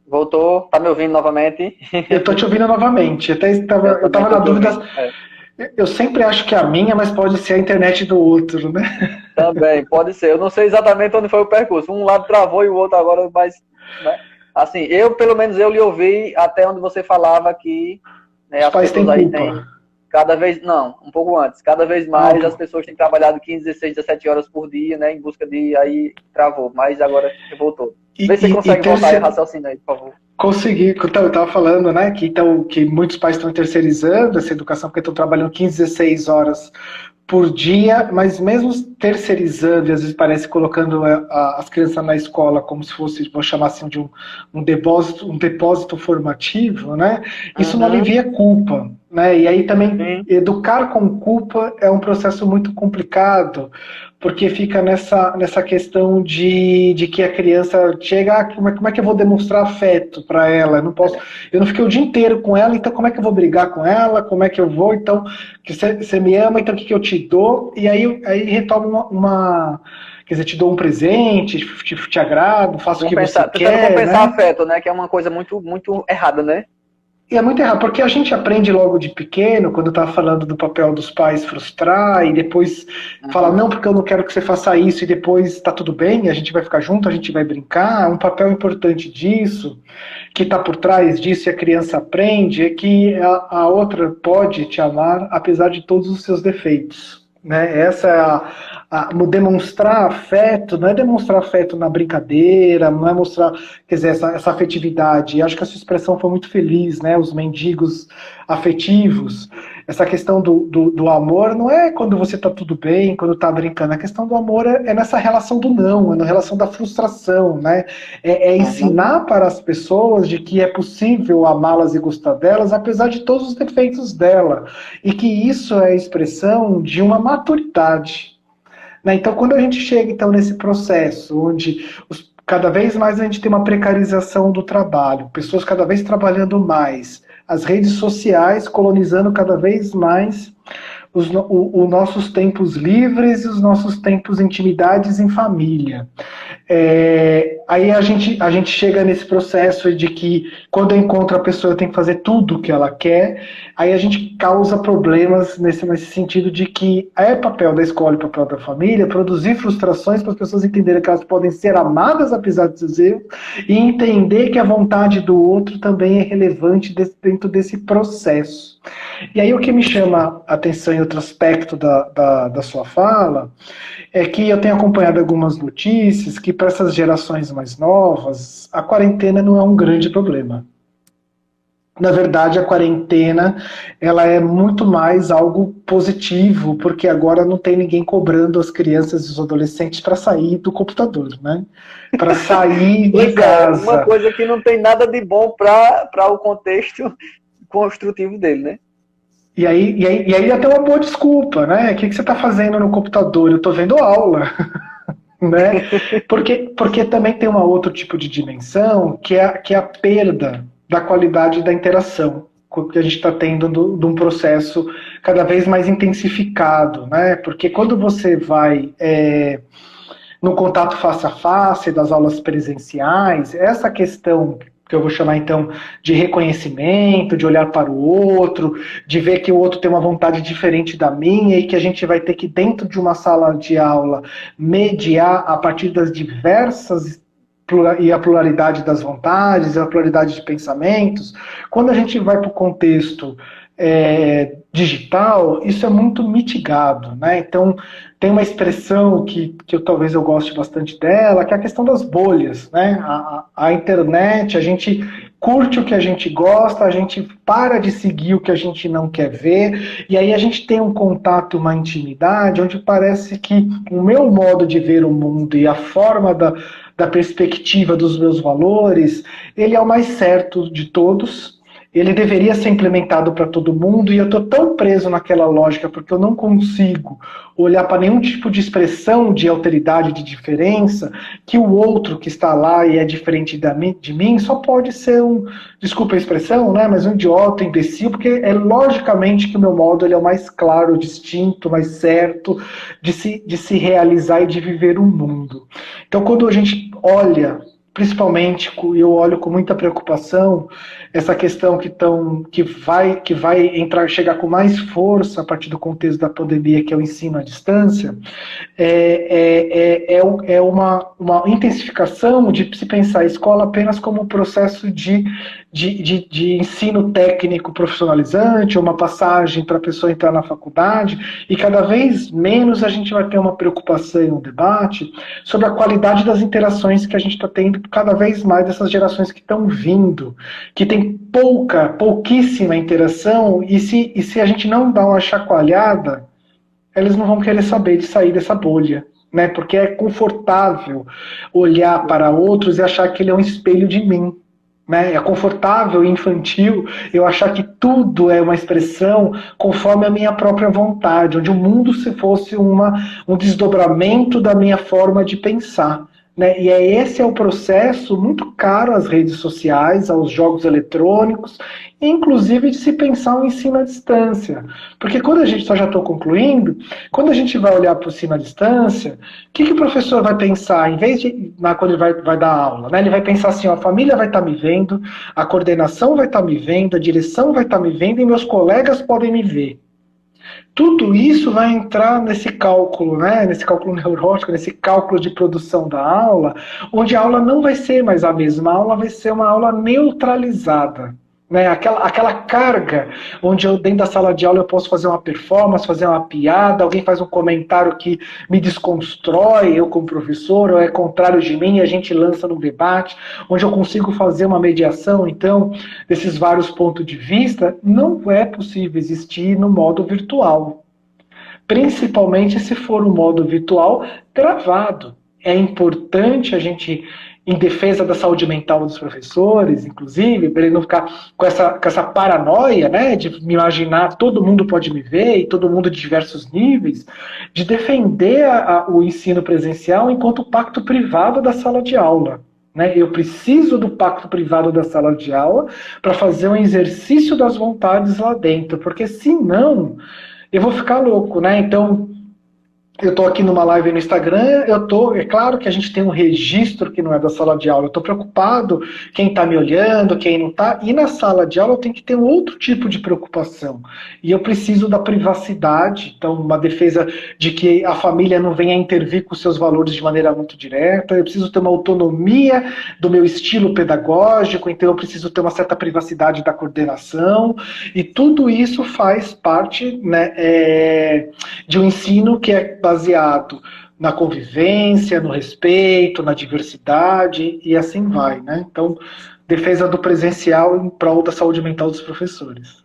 S1: Voltou, tá me ouvindo novamente?
S2: Eu tô te ouvindo novamente. Eu tava na dúvida. Eu sempre acho que é a minha, mas pode ser a internet do outro, né?
S1: Também, pode ser. Eu não sei exatamente onde foi o percurso. Um lado travou e o outro agora, mas... Né? Assim, pelo menos eu lhe ouvi até onde você falava que, né,
S2: os
S1: as
S2: pais
S1: pessoas
S2: têm
S1: aí
S2: culpa.
S1: têm cada vez... Não, um pouco antes. Cada vez mais as pessoas têm trabalhado 15, 16, 17 horas por dia, né? Em busca de... Aí travou, mas agora voltou. Vê se você consegue voltar a raciocinar aí, por favor.
S2: Consegui, eu estava falando, né, que muitos pais estão terceirizando essa educação porque estão trabalhando 15, 16 horas por dia, mas mesmo terceirizando, e às vezes parece colocando as crianças na escola como se fosse, vou chamar assim, de um depósito formativo, né, isso não alivia culpa, né, e aí também educar com culpa é um processo muito complicado, porque fica nessa questão de que a criança chega, como é que eu vou demonstrar afeto para ela? Eu não fiquei o dia inteiro com ela, então como é que eu vou brigar com ela? Como é que eu vou? Então, que você me ama, então o que eu te dou? E aí retoma quer dizer, te dou um presente, te agrado, faço o que você quer.
S1: Tentando compensar afeto, né? Que é uma coisa muito, muito errada, né?
S2: E é muito errado, porque a gente aprende logo de pequeno, quando tá falando do papel dos pais frustrar, e depois fala, não, porque eu não quero que você faça isso, e depois tá tudo bem, a gente vai ficar junto, a gente vai brincar. Um papel importante disso, que tá por trás disso, e a criança aprende, é que a outra pode te amar, apesar de todos os seus defeitos. Né? Essa é demonstrar afeto, não é demonstrar afeto na brincadeira, não é mostrar, quer dizer, essa afetividade. E acho que a sua expressão foi muito feliz, né? Os mendigos afetivos. Essa questão do amor não é quando você está tudo bem, quando está brincando. A questão do amor é nessa relação do não, é na relação da frustração, né? É ensinar para as pessoas de que é possível amá-las e gostar delas, apesar de todos os defeitos dela. E que isso é a expressão de uma maturidade. Né? Então, quando a gente chega então, nesse processo, onde cada vez mais a gente tem uma precarização do trabalho, pessoas cada vez trabalhando mais, as redes sociais colonizando cada vez mais os nossos tempos livres e os nossos tempos intimidades em família. Aí a gente chega nesse processo de que quando eu encontro a pessoa eu tenho que fazer tudo o que ela quer, aí a gente causa problemas nesse sentido de que é papel da escola e papel da família produzir frustrações para as pessoas entenderem que elas podem ser amadas apesar de seus erros e entender que a vontade do outro também é relevante dentro desse processo. E aí o que me chama a atenção em outro aspecto da sua fala é que eu tenho acompanhado algumas notícias que para essas gerações mais novas a quarentena não é um grande problema. Na verdade, a quarentena ela é muito mais algo positivo, porque agora não tem ninguém cobrando as crianças e os adolescentes para sair do computador, né? Para sair de casa.
S1: Uma coisa que não tem nada de bom para o contexto construtivo dele, né?
S2: E aí até uma boa desculpa, né? O que você está fazendo no computador? Eu estou vendo aula. Né? Porque também tem uma outro tipo de dimensão, que é a perda da qualidade da interação que a gente está tendo de um processo cada vez mais intensificado. Né? Porque quando você vai no contato face a face das aulas presenciais, essa questão que eu vou chamar então de reconhecimento, de olhar para o outro, de ver que o outro tem uma vontade diferente da minha e que a gente vai ter que, dentro de uma sala de aula, mediar a partir das diversas e a pluralidade das vontades, a pluralidade de pensamentos. Quando a gente vai para o contexto digital, isso é muito mitigado, né? Então, tem uma expressão que talvez eu goste bastante dela, que é a questão das bolhas, né? A internet, a gente curte o que a gente gosta, a gente para de seguir o que a gente não quer ver, e aí a gente tem um contato, uma intimidade, onde parece que o meu modo de ver o mundo e a forma da perspectiva dos meus valores, ele é o mais certo de todos. ele deveria ser implementado para todo mundo, e eu estou tão preso naquela lógica, porque eu não consigo olhar para nenhum tipo de expressão de alteridade, de diferença, que o outro que está lá e é diferente de mim só pode ser um, desculpa a expressão, né, mas um idiota, imbecil, porque é logicamente que o meu modo ele é o mais claro, distinto, mais certo de se realizar e de viver o mundo. Então, quando a gente olha, principalmente, eu olho com muita preocupação essa questão que vai entrar, chegar com mais força a partir do contexto da pandemia, que é o ensino à distância, é uma intensificação de se pensar a escola apenas como um processo de ensino técnico profissionalizante, uma passagem para a pessoa entrar na faculdade, e cada vez menos a gente vai ter uma preocupação e um debate sobre a qualidade das interações que a gente está tendo cada vez mais dessas gerações que estão vindo, que tem pouquíssima interação, e se a gente não dá uma chacoalhada, eles não vão querer saber de sair dessa bolha, né? Porque é confortável olhar para outros e achar que ele é um espelho de mim. Né? É confortável e infantil eu achar que tudo é uma expressão conforme a minha própria vontade, onde o mundo se fosse um desdobramento da minha forma de pensar. Né? E esse é o processo muito caro às redes sociais, aos jogos eletrônicos, inclusive de se pensar o ensino à distância. Porque quando a gente, só já estou concluindo, quando a gente vai olhar para o ensino à distância, o que o professor vai pensar, em vez de, quando ele vai dar aula, né, ele vai pensar assim, ó, a família vai estar me vendo, a coordenação vai estar me vendo, a direção vai estar me vendo e meus colegas podem me ver. Tudo isso vai entrar nesse cálculo, né, nesse cálculo neurótico, nesse cálculo de produção da aula, onde a aula não vai ser mais a mesma, a aula vai ser uma aula neutralizada. Né, aquela carga onde eu, dentro da sala de aula, eu posso fazer uma performance, fazer uma piada, alguém faz um comentário que me desconstrói, eu como professor, ou é contrário de mim, e a gente lança no debate, onde eu consigo fazer uma mediação, então, desses vários pontos de vista, não é possível existir no modo virtual. Principalmente se for um modo virtual gravado. É importante a gente, em defesa da saúde mental dos professores, inclusive, para ele não ficar com essa paranoia, né, de me imaginar todo mundo pode me ver, e todo mundo de diversos níveis, de defender o ensino presencial enquanto pacto privado da sala de aula. Né? Eu preciso do pacto privado da sala de aula para fazer um exercício das vontades lá dentro, porque senão eu vou ficar louco, né? Então, eu estou aqui numa live no Instagram, é claro que a gente tem um registro que não é da sala de aula, eu estou preocupado quem está me olhando, quem não está, e na sala de aula eu tenho que ter um outro tipo de preocupação, e eu preciso da privacidade, então uma defesa de que a família não venha intervir com seus valores de maneira muito direta, eu preciso ter uma autonomia do meu estilo pedagógico, então eu preciso ter uma certa privacidade da coordenação, e tudo isso faz parte, né, de um ensino que é baseado na convivência, no respeito, na diversidade, e assim vai, né? Então, defesa do presencial em prol da saúde mental dos professores.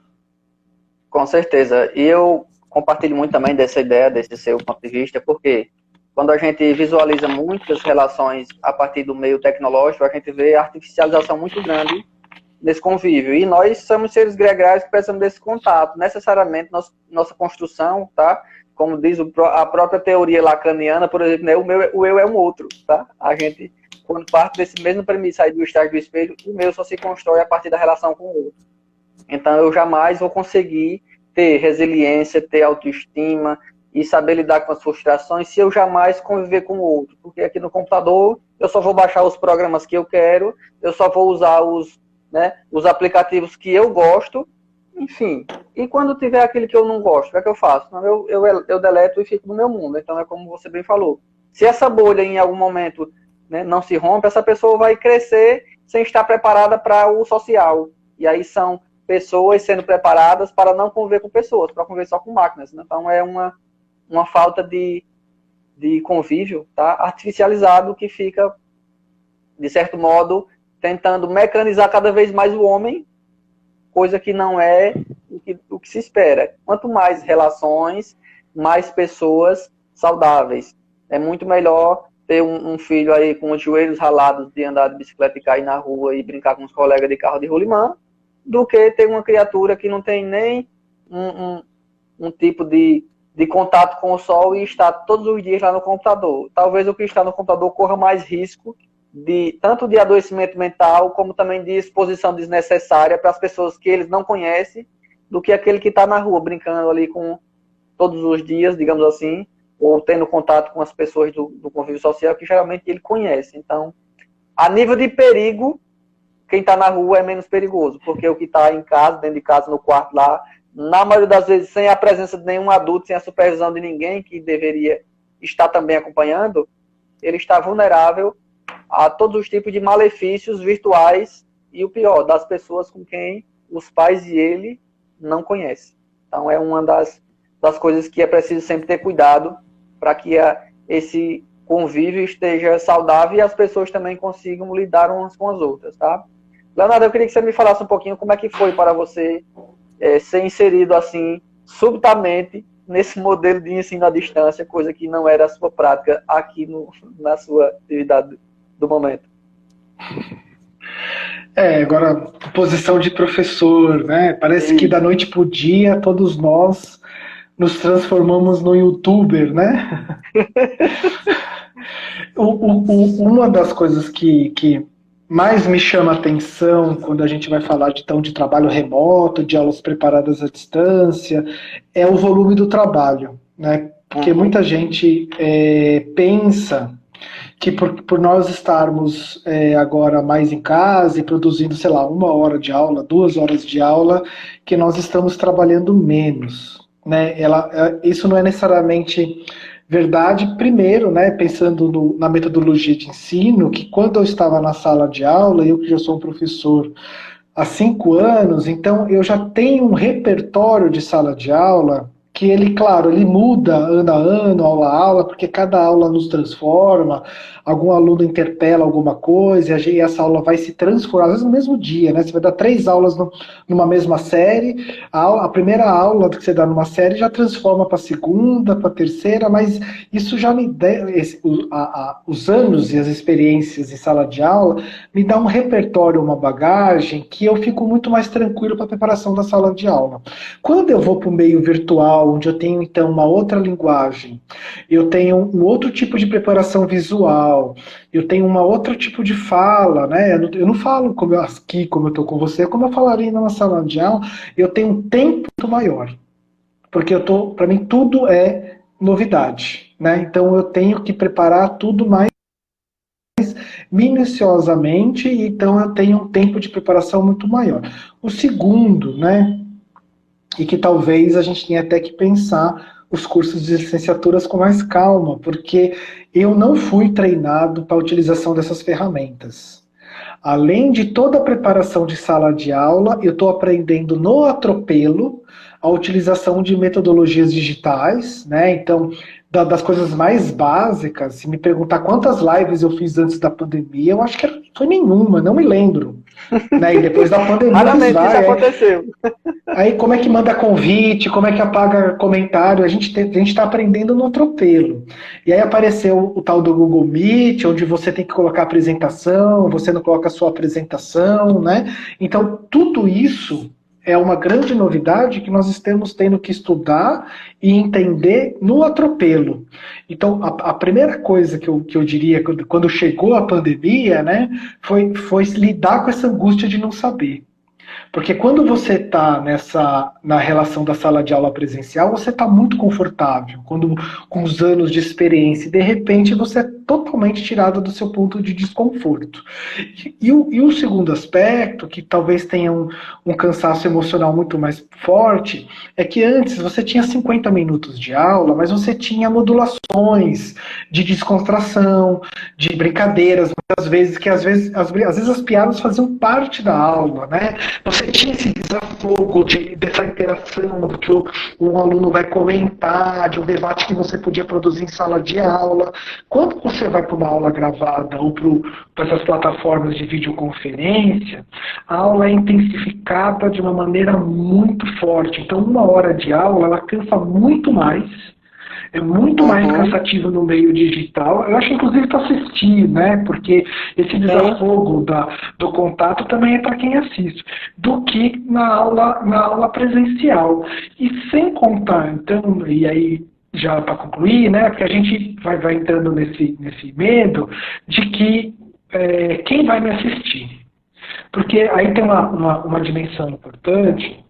S1: Com certeza. E eu compartilho muito também dessa ideia, desse seu ponto de vista, porque quando a gente visualiza muitas relações a partir do meio tecnológico, a gente vê artificialização muito grande nesse convívio. E nós somos seres gregários que precisamos desse contato. Necessariamente, nossa construção, tá? Como diz a própria teoria lacaniana, por exemplo, né, o eu é um outro, tá? A gente, quando parte desse mesmo premissa aí do estágio do espelho, o meu só se constrói a partir da relação com o outro. Então, eu jamais vou conseguir ter resiliência, ter autoestima e saber lidar com as frustrações se eu jamais conviver com o outro. Porque aqui no computador, eu só vou baixar os programas que eu quero, eu só vou usar os aplicativos que eu gosto, enfim. E quando tiver aquele que eu não gosto, o que é que eu faço? Eu deleto e fico no meu mundo. Então é como você bem falou. Se essa bolha em algum momento, né, não se rompe, essa pessoa vai crescer sem estar preparada para o social. E aí são pessoas sendo preparadas para não conviver com pessoas, para conviver só com máquinas. Né? Então é uma falta de convívio, tá? Artificializado, que fica, de certo modo, tentando mecanizar cada vez mais o homem, coisa que não é o que se espera. Quanto mais relações, mais pessoas saudáveis. É muito melhor ter um filho aí com os joelhos ralados de andar de bicicleta e cair na rua e brincar com os colegas de carro de rolimã, do que ter uma criatura que não tem nem um tipo de contato com o sol e está todos os dias lá no computador. Talvez o que está no computador corra mais risco tanto de adoecimento mental, como também de exposição desnecessária para as pessoas que eles não conhecem, do que aquele que está na rua brincando ali com todos os dias, digamos assim, ou tendo contato com as pessoas do convívio social, que geralmente ele conhece. Então, a nível de perigo, quem está na rua é menos perigoso, porque o que está em casa, dentro de casa, no quarto lá, na maioria das vezes, sem a presença de nenhum adulto, sem a supervisão de ninguém que deveria estar também acompanhando, ele está vulnerável a todos os tipos de malefícios virtuais e, o pior, das pessoas com quem os pais e ele não conhecem. Então, é uma das coisas que é preciso sempre ter cuidado para que esse convívio esteja saudável e as pessoas também consigam lidar umas com as outras, tá? Leonardo, eu queria que você me falasse um pouquinho como é que foi para você ser inserido assim, subitamente, nesse modelo de ensino à distância, coisa que não era a sua prática aqui na sua atividade do momento.
S2: Agora, posição de professor, né? Parece que da noite pro dia, todos nós nos transformamos no youtuber, né? Uma das coisas que mais me chama a atenção quando a gente vai falar de trabalho remoto, de aulas preparadas à distância, é o volume do trabalho, né? Porque muita gente pensa que por nós estarmos agora mais em casa e produzindo, sei lá, 1 hora de aula, 2 horas de aula, que nós estamos trabalhando menos, né? Isso não é necessariamente verdade, primeiro, né, pensando na metodologia de ensino, que quando eu estava na sala de aula, eu que já sou um professor há 5 anos, então eu já tenho um repertório de sala de aula que ele, claro, ele muda ano a ano, aula a aula, porque cada aula nos transforma, algum aluno interpela alguma coisa, e essa aula vai se transformar, às vezes no mesmo dia, né? Você vai dar 3 aulas numa mesma série, a primeira aula que você dá numa série já transforma para a segunda, para a terceira, mas isso já me dá, os anos e as experiências em sala de aula me dá um repertório, uma bagagem, que eu fico muito mais tranquilo para a preparação da sala de aula. Quando eu vou para o meio virtual, onde eu tenho então uma outra linguagem, eu tenho um outro tipo de preparação visual, eu tenho um outro tipo de fala, né? Eu não falo como eu estou com você, como eu falaria numa sala de aula, eu tenho um tempo muito maior, porque para mim tudo é novidade, né? Então eu tenho que preparar tudo mais minuciosamente, então eu tenho um tempo de preparação muito maior. O segundo, né? E que talvez a gente tenha até que pensar os cursos de licenciaturas com mais calma, porque eu não fui treinado para a utilização dessas ferramentas. Além de toda a preparação de sala de aula, eu estou aprendendo no atropelo a utilização de metodologias digitais, né? Então, das coisas mais básicas, se me perguntar quantas lives eu fiz antes da pandemia, eu acho que foi nenhuma, não me lembro. Né? E depois da pandemia
S1: raramente isso aconteceu.
S2: Aí como é que manda convite, como é que apaga comentário, a gente está aprendendo no atropelo. E aí apareceu o tal do Google Meet, onde você tem que colocar apresentação, você não coloca a sua apresentação, né? Então tudo isso é uma grande novidade que nós estamos tendo que estudar e entender no atropelo. Então, a primeira coisa que eu diria, quando chegou a pandemia, né, foi lidar com essa angústia de não saber. Porque quando você está na relação da sala de aula presencial, você está muito confortável, com os anos de experiência, e de repente você é totalmente tirado do seu ponto de desconforto. E o segundo aspecto, que talvez tenha um cansaço emocional muito mais forte, é que antes você tinha 50 minutos de aula, mas você tinha modulações de descontração, de brincadeiras, muitas vezes, que às vezes as piadas faziam parte da aula, né? Você tinha esse desafogo dessa interação, do que o aluno vai comentar, de um debate que você podia produzir em sala de aula. Quando você vai para uma aula gravada ou para essas plataformas de videoconferência, a aula é intensificada de uma maneira muito forte. Então, 1 hora de aula, ela cansa muito mais. É muito mais cansativo no meio digital. Eu acho, inclusive, para assistir, né? Porque esse desafogo do contato também é para quem assiste, do que na aula presencial. E sem contar, então, e aí já para concluir, né? Porque a gente vai entrando nesse medo de que quem vai me assistir? Porque aí tem uma dimensão importante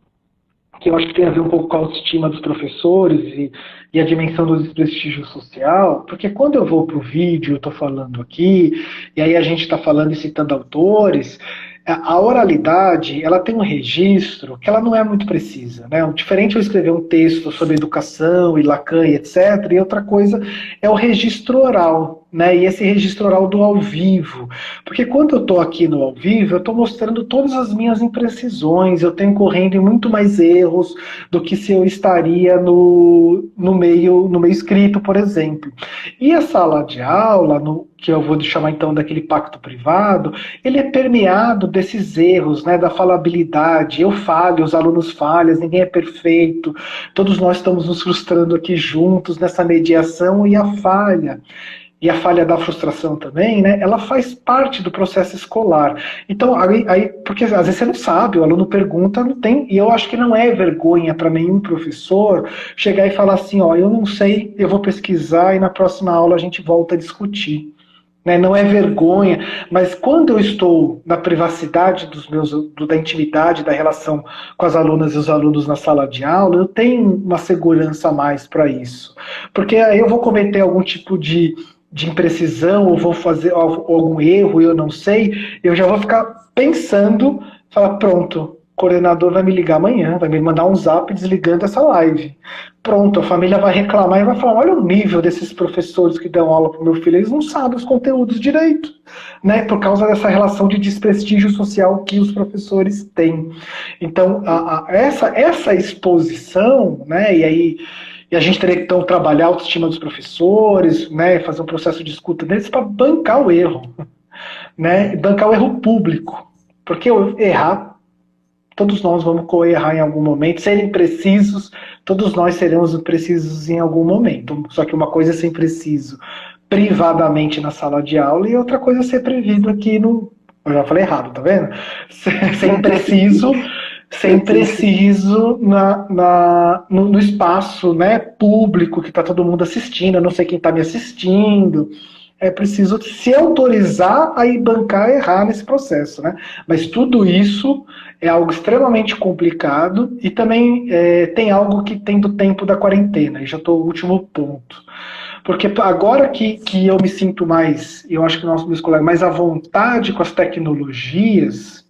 S2: que eu acho que tem a ver um pouco com a autoestima dos professores e a dimensão do desprestígio social, porque quando eu vou para o vídeo, eu estou falando aqui, e aí a gente está falando e citando autores, a oralidade, ela tem um registro que ela não é muito precisa, né? Diferente eu escrever um texto sobre educação e Lacan e etc, e outra coisa é o registro oral, né? E esse registro oral do ao vivo, porque quando eu estou aqui no ao vivo, eu estou mostrando todas as minhas imprecisões, eu tenho correndo em muito mais erros do que se eu estaria no meio escrito, por exemplo. E a sala de aula, que eu vou chamar então daquele pacto privado, ele é permeado desses erros, né, da falabilidade. Eu falho, os alunos falham, ninguém é perfeito, todos nós estamos nos frustrando aqui juntos nessa mediação e a falha da frustração também, né, ela faz parte do processo escolar. Então, porque às vezes você não sabe, o aluno pergunta, não tem, e eu acho que não é vergonha para nenhum professor chegar e falar assim, ó, eu não sei, eu vou pesquisar e na próxima aula a gente volta a discutir. Né? Não é vergonha, mas quando eu estou na privacidade da intimidade, da relação com as alunas e os alunos na sala de aula, eu tenho uma segurança a mais para isso. Porque aí eu vou cometer algum tipo de imprecisão, ou vou fazer algum erro, eu não sei, eu já vou ficar pensando, falar, pronto, o coordenador vai me ligar amanhã, vai me mandar um zap desligando essa live. Pronto, a família vai reclamar e vai falar, olha o nível desses professores que dão aula para o meu filho, eles não sabem os conteúdos direito, né? Por causa dessa relação de desprestígio social que os professores têm. Então, essa exposição, né? E a gente teria que então trabalhar a autoestima dos professores, né, fazer um processo de escuta deles para bancar o erro, né, e bancar o erro público. Porque errar, todos nós vamos errar em algum momento, serem precisos, todos nós seremos precisos em algum momento. Só que uma coisa é ser preciso privadamente na sala de aula e outra coisa é ser previsto aqui no. Eu já falei errado, tá vendo? Sem preciso sem preciso no espaço, né, público que está todo mundo assistindo, eu não sei quem está me assistindo, é preciso se autorizar a ir bancar e errar nesse processo, né? Mas tudo isso é algo extremamente complicado e também tem algo que tem do tempo da quarentena, e já estou no último ponto. Porque agora que eu me sinto mais, eu acho que meus colegas, mais à vontade com as tecnologias,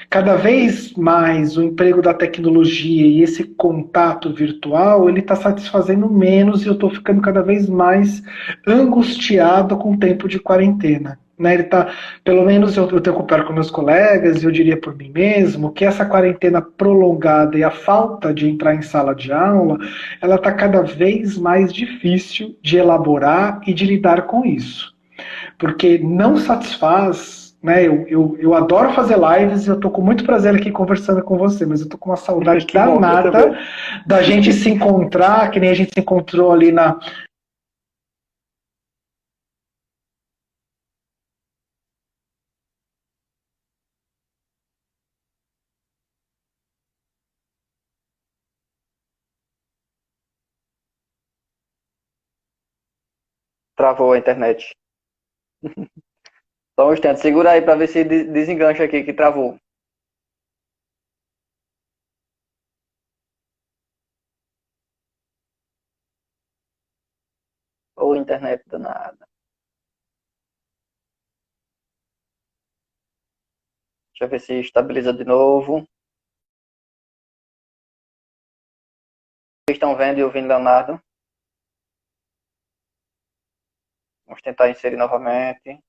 S2: cada vez mais o emprego da tecnologia e esse contato virtual, ele está satisfazendo menos e eu estou ficando cada vez mais angustiado com o tempo de quarentena. Né, ele tá, pelo menos eu tenho que com meus colegas e eu diria por mim mesmo que essa quarentena prolongada e a falta de entrar em sala de aula, ela está cada vez mais difícil de elaborar e de lidar com isso. Porque não satisfaz, né? Eu adoro fazer lives e eu tô com muito prazer aqui conversando com você, mas eu tô com uma saudade danada da gente se encontrar, que nem a gente se encontrou ali na.
S1: Travou a internet. Só um instante, segura aí para ver se desengancha aqui que travou. Ô, internet danada. Deixa eu ver se estabiliza de novo. Vocês estão vendo e ouvindo Leonardo? Vamos tentar inserir novamente.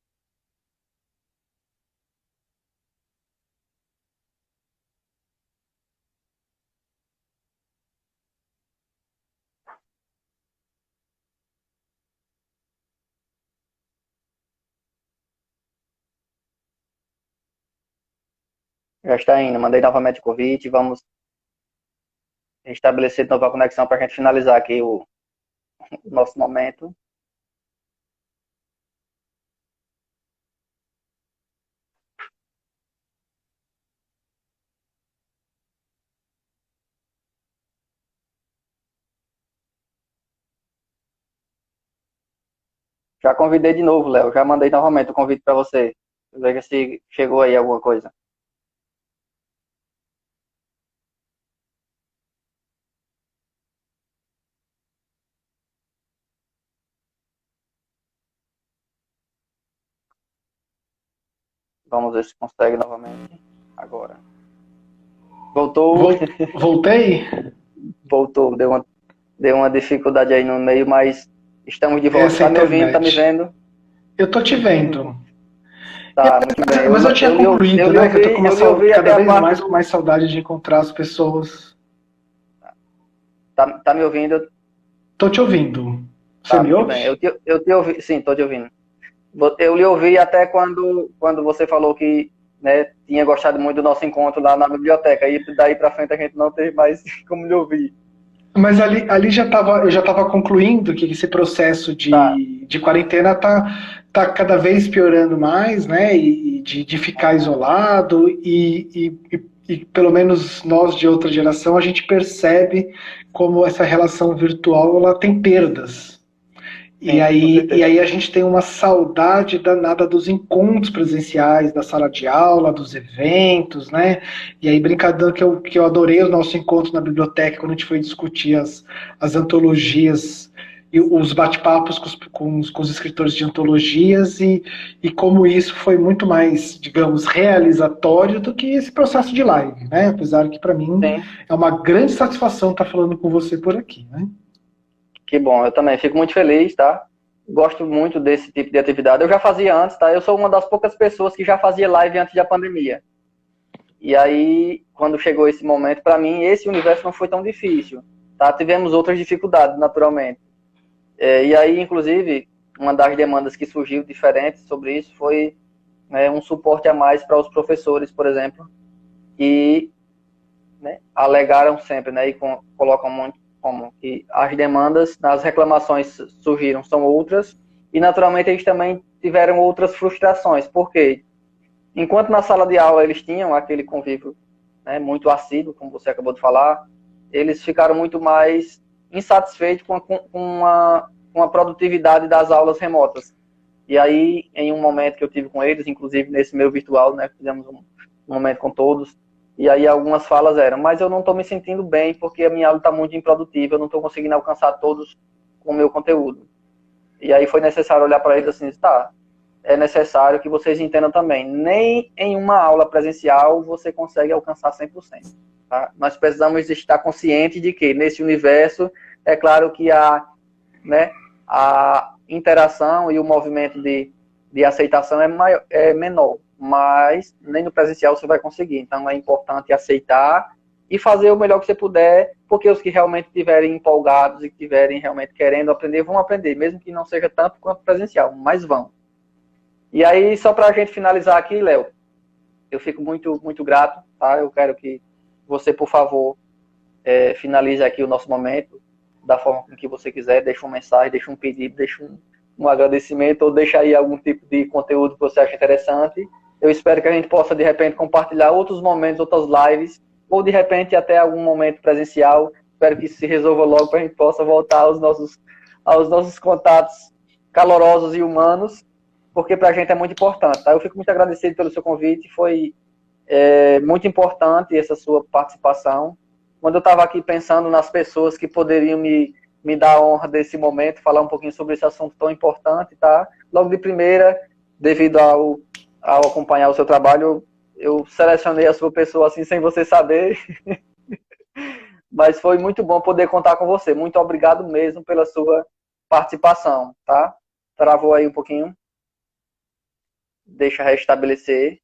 S1: Já está indo. Mandei novamente o convite. Vamos restabelecer de novo a conexão para a gente finalizar aqui o nosso momento. Já convidei de novo, Léo. Já mandei novamente o convite para você. Veja se chegou aí alguma coisa. Vamos ver se consegue novamente. Agora. Voltou.
S2: Voltei?
S1: Voltou. Deu uma dificuldade aí no meio, mas estamos de volta.
S2: Essa
S1: Tá me ouvindo? Tá me
S2: internet.
S1: vendo?
S2: Eu tô te vendo.
S1: Tá, muito bem.
S2: Mas eu tinha concluído,
S1: eu lhe
S2: né? Que eu tô com
S1: ouvi, eu lhe ouvi
S2: cada
S1: até a
S2: vez
S1: parte
S2: mais com
S1: do.
S2: mais saudade de encontrar as pessoas.
S1: Tá me ouvindo?
S2: Tô te ouvindo. Você
S1: Tá,
S2: me
S1: muito bem.
S2: ouve?
S1: Eu te ouvi, sim, tô te ouvindo. Eu lhe ouvi até quando você falou que, né, tinha gostado muito do nosso encontro lá na biblioteca. E daí para frente a gente não teve mais como lhe ouvir.
S2: Mas ali eu já estava concluindo que esse processo
S1: Tá.
S2: de quarentena tá cada vez piorando mais, né? E de ficar isolado e pelo menos nós de outra geração a gente percebe como essa relação virtual ela tem perdas.
S1: Sim, com
S2: E
S1: certeza.
S2: aí a gente tem uma saudade danada dos encontros presenciais, da sala de aula, dos eventos, né? E aí, brincadão, que eu adorei o nosso encontro na biblioteca, quando a gente foi discutir as antologias e os bate-papos com os escritores de antologias e como isso foi muito mais, digamos, realizatório do que esse processo de live, né? Apesar que, para mim,
S1: Sim,
S2: é uma grande satisfação estar falando com você por aqui, né?
S1: que bom. Eu também fico muito feliz, tá? Gosto muito desse tipo de atividade. Eu já fazia antes, tá? Eu sou uma das poucas pessoas que já fazia live antes da pandemia. E aí, quando chegou esse momento, para mim, esse universo não foi tão difícil, tá? Tivemos outras dificuldades, naturalmente. E aí, inclusive, uma das demandas que surgiu diferente sobre isso foi, né, um suporte a mais para os professores, por exemplo, que, né, alegaram sempre, né, e colocam muito como que as demandas, as reclamações surgiram são outras, e naturalmente eles também tiveram outras frustrações, porque enquanto na sala de aula eles tinham aquele convívio, né, muito assíduo, como você acabou de falar, eles ficaram muito mais insatisfeitos com a produtividade das aulas remotas. E aí, em um momento que eu tive com eles, inclusive nesse meu virtual, né, fizemos um momento com todos, e aí algumas falas eram, mas eu não estou me sentindo bem porque a minha aula está muito improdutiva, eu não estou conseguindo alcançar todos com o meu conteúdo. E aí foi necessário olhar para eles assim, tá, é necessário que vocês entendam também, nem em uma aula presencial você consegue alcançar 100%. Tá? Nós precisamos estar conscientes de que nesse universo, é claro que né, a interação e o movimento de aceitação é menor, mas nem no presencial você vai conseguir. Então é importante aceitar e fazer o melhor que você puder, porque os que realmente estiverem empolgados e que estiverem realmente querendo aprender, vão aprender, mesmo que não seja tanto quanto presencial, mas vão. E aí, só para a gente finalizar aqui, Léo, eu fico muito, muito grato, tá? Eu quero que você, por favor, finalize aqui o nosso momento da forma com que você quiser, deixa uma mensagem, deixa um pedido, deixa um agradecimento ou deixa aí algum tipo de conteúdo que você acha interessante. Eu espero que a gente possa, de repente, compartilhar outros momentos, outras lives, ou de repente até algum momento presencial. Espero que isso se resolva logo para a gente possa voltar aos nossos contatos calorosos e humanos, porque para a gente é muito importante. Tá? Eu fico muito agradecido pelo seu convite, foi muito importante essa sua participação. Quando eu estava aqui pensando nas pessoas que poderiam me dar a honra desse momento, falar um pouquinho sobre esse assunto tão importante, tá? Logo de primeira, devido ao acompanhar o seu trabalho, eu selecionei a sua pessoa assim sem você saber, mas foi muito bom poder contar com você. Muito obrigado mesmo pela sua participação, tá? Travou aí um pouquinho. Deixa restabelecer.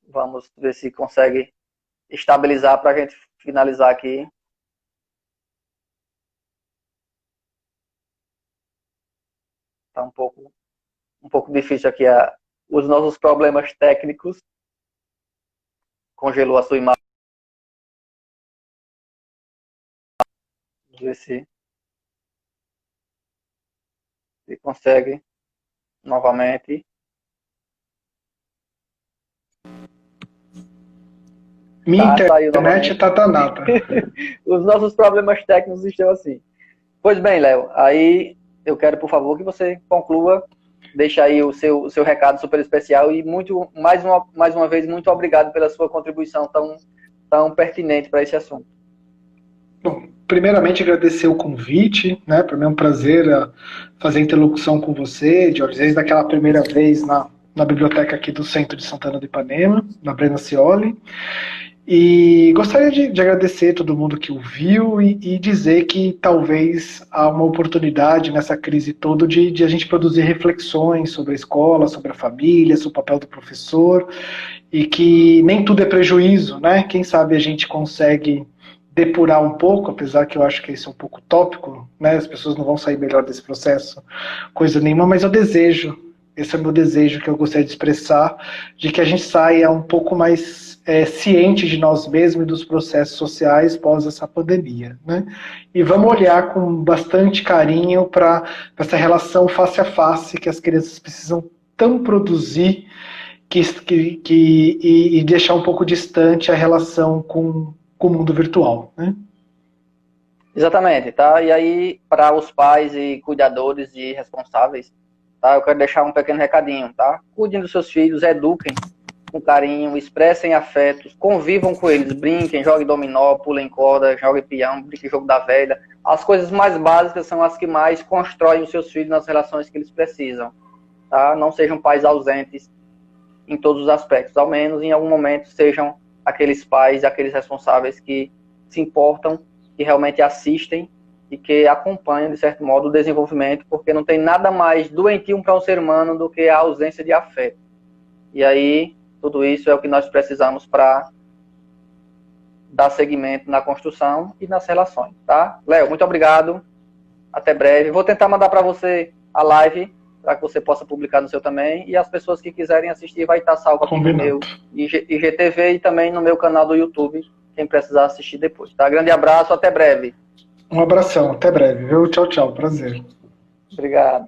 S1: Vamos ver se consegue estabilizar para a gente finalizar aqui. Está um pouco difícil aqui os nossos problemas técnicos. Congelou a sua imagem. Vamos ver se consegue novamente.
S2: Minha internet
S1: novamente.
S2: tá danada.
S1: Os nossos problemas técnicos estão assim. Pois bem, Léo, aí eu quero, por favor, que você conclua, deixa aí o seu recado super especial e mais uma vez, muito obrigado pela sua contribuição tão pertinente para esse assunto.
S2: Bom, primeiramente agradecer o convite, né? Para mim é um prazer fazer interlocução com você, desde aquela primeira vez na biblioteca aqui do Centro de Santana do Ipanema, na Brena Cioli. E gostaria de agradecer todo mundo que ouviu e dizer que talvez há uma oportunidade nessa crise toda de a gente produzir reflexões sobre a escola, sobre a família, sobre o papel do professor, e que nem tudo é prejuízo, né? Quem sabe a gente consegue depurar um pouco, apesar que eu acho que isso é um pouco utópico, né? As pessoas não vão sair melhor desse processo, coisa nenhuma, mas eu desejo, esse é o meu desejo que eu gostaria de expressar, de que a gente saia um pouco mais ciente de nós mesmos e dos processos sociais pós essa pandemia, né? E vamos olhar com bastante carinho para essa relação face a face que as crianças precisam tão produzir e deixar um pouco distante a relação com o mundo virtual, né?
S1: Exatamente, tá? E aí, para os pais e cuidadores e responsáveis, tá? Eu quero deixar um pequeno recadinho, tá? Cuidem dos seus filhos, eduquem com carinho, expressem afetos, convivam com eles, brinquem, joguem dominó, pulem corda, joguem peão, brinquem jogo da velha. As coisas mais básicas são as que mais constroem os seus filhos nas relações que eles precisam, tá? Não sejam pais ausentes em todos os aspectos, ao menos em algum momento sejam aqueles pais, aqueles responsáveis que se importam, que realmente assistem e que acompanham, de certo modo, o desenvolvimento, porque não tem nada mais doentio para um ser humano do que a ausência de afeto. E aí, tudo isso é o que nós precisamos para dar seguimento na construção e nas relações, tá? Léo, muito obrigado. Até breve. Vou tentar mandar para você a live, para que você possa publicar no seu também. E as pessoas que quiserem assistir vai estar salvo aqui no meu IGTV e também no meu canal do YouTube, quem precisar assistir depois, tá? Grande abraço, até breve.
S2: Um abração, até breve, viu? Tchau, tchau, prazer.
S1: Obrigado.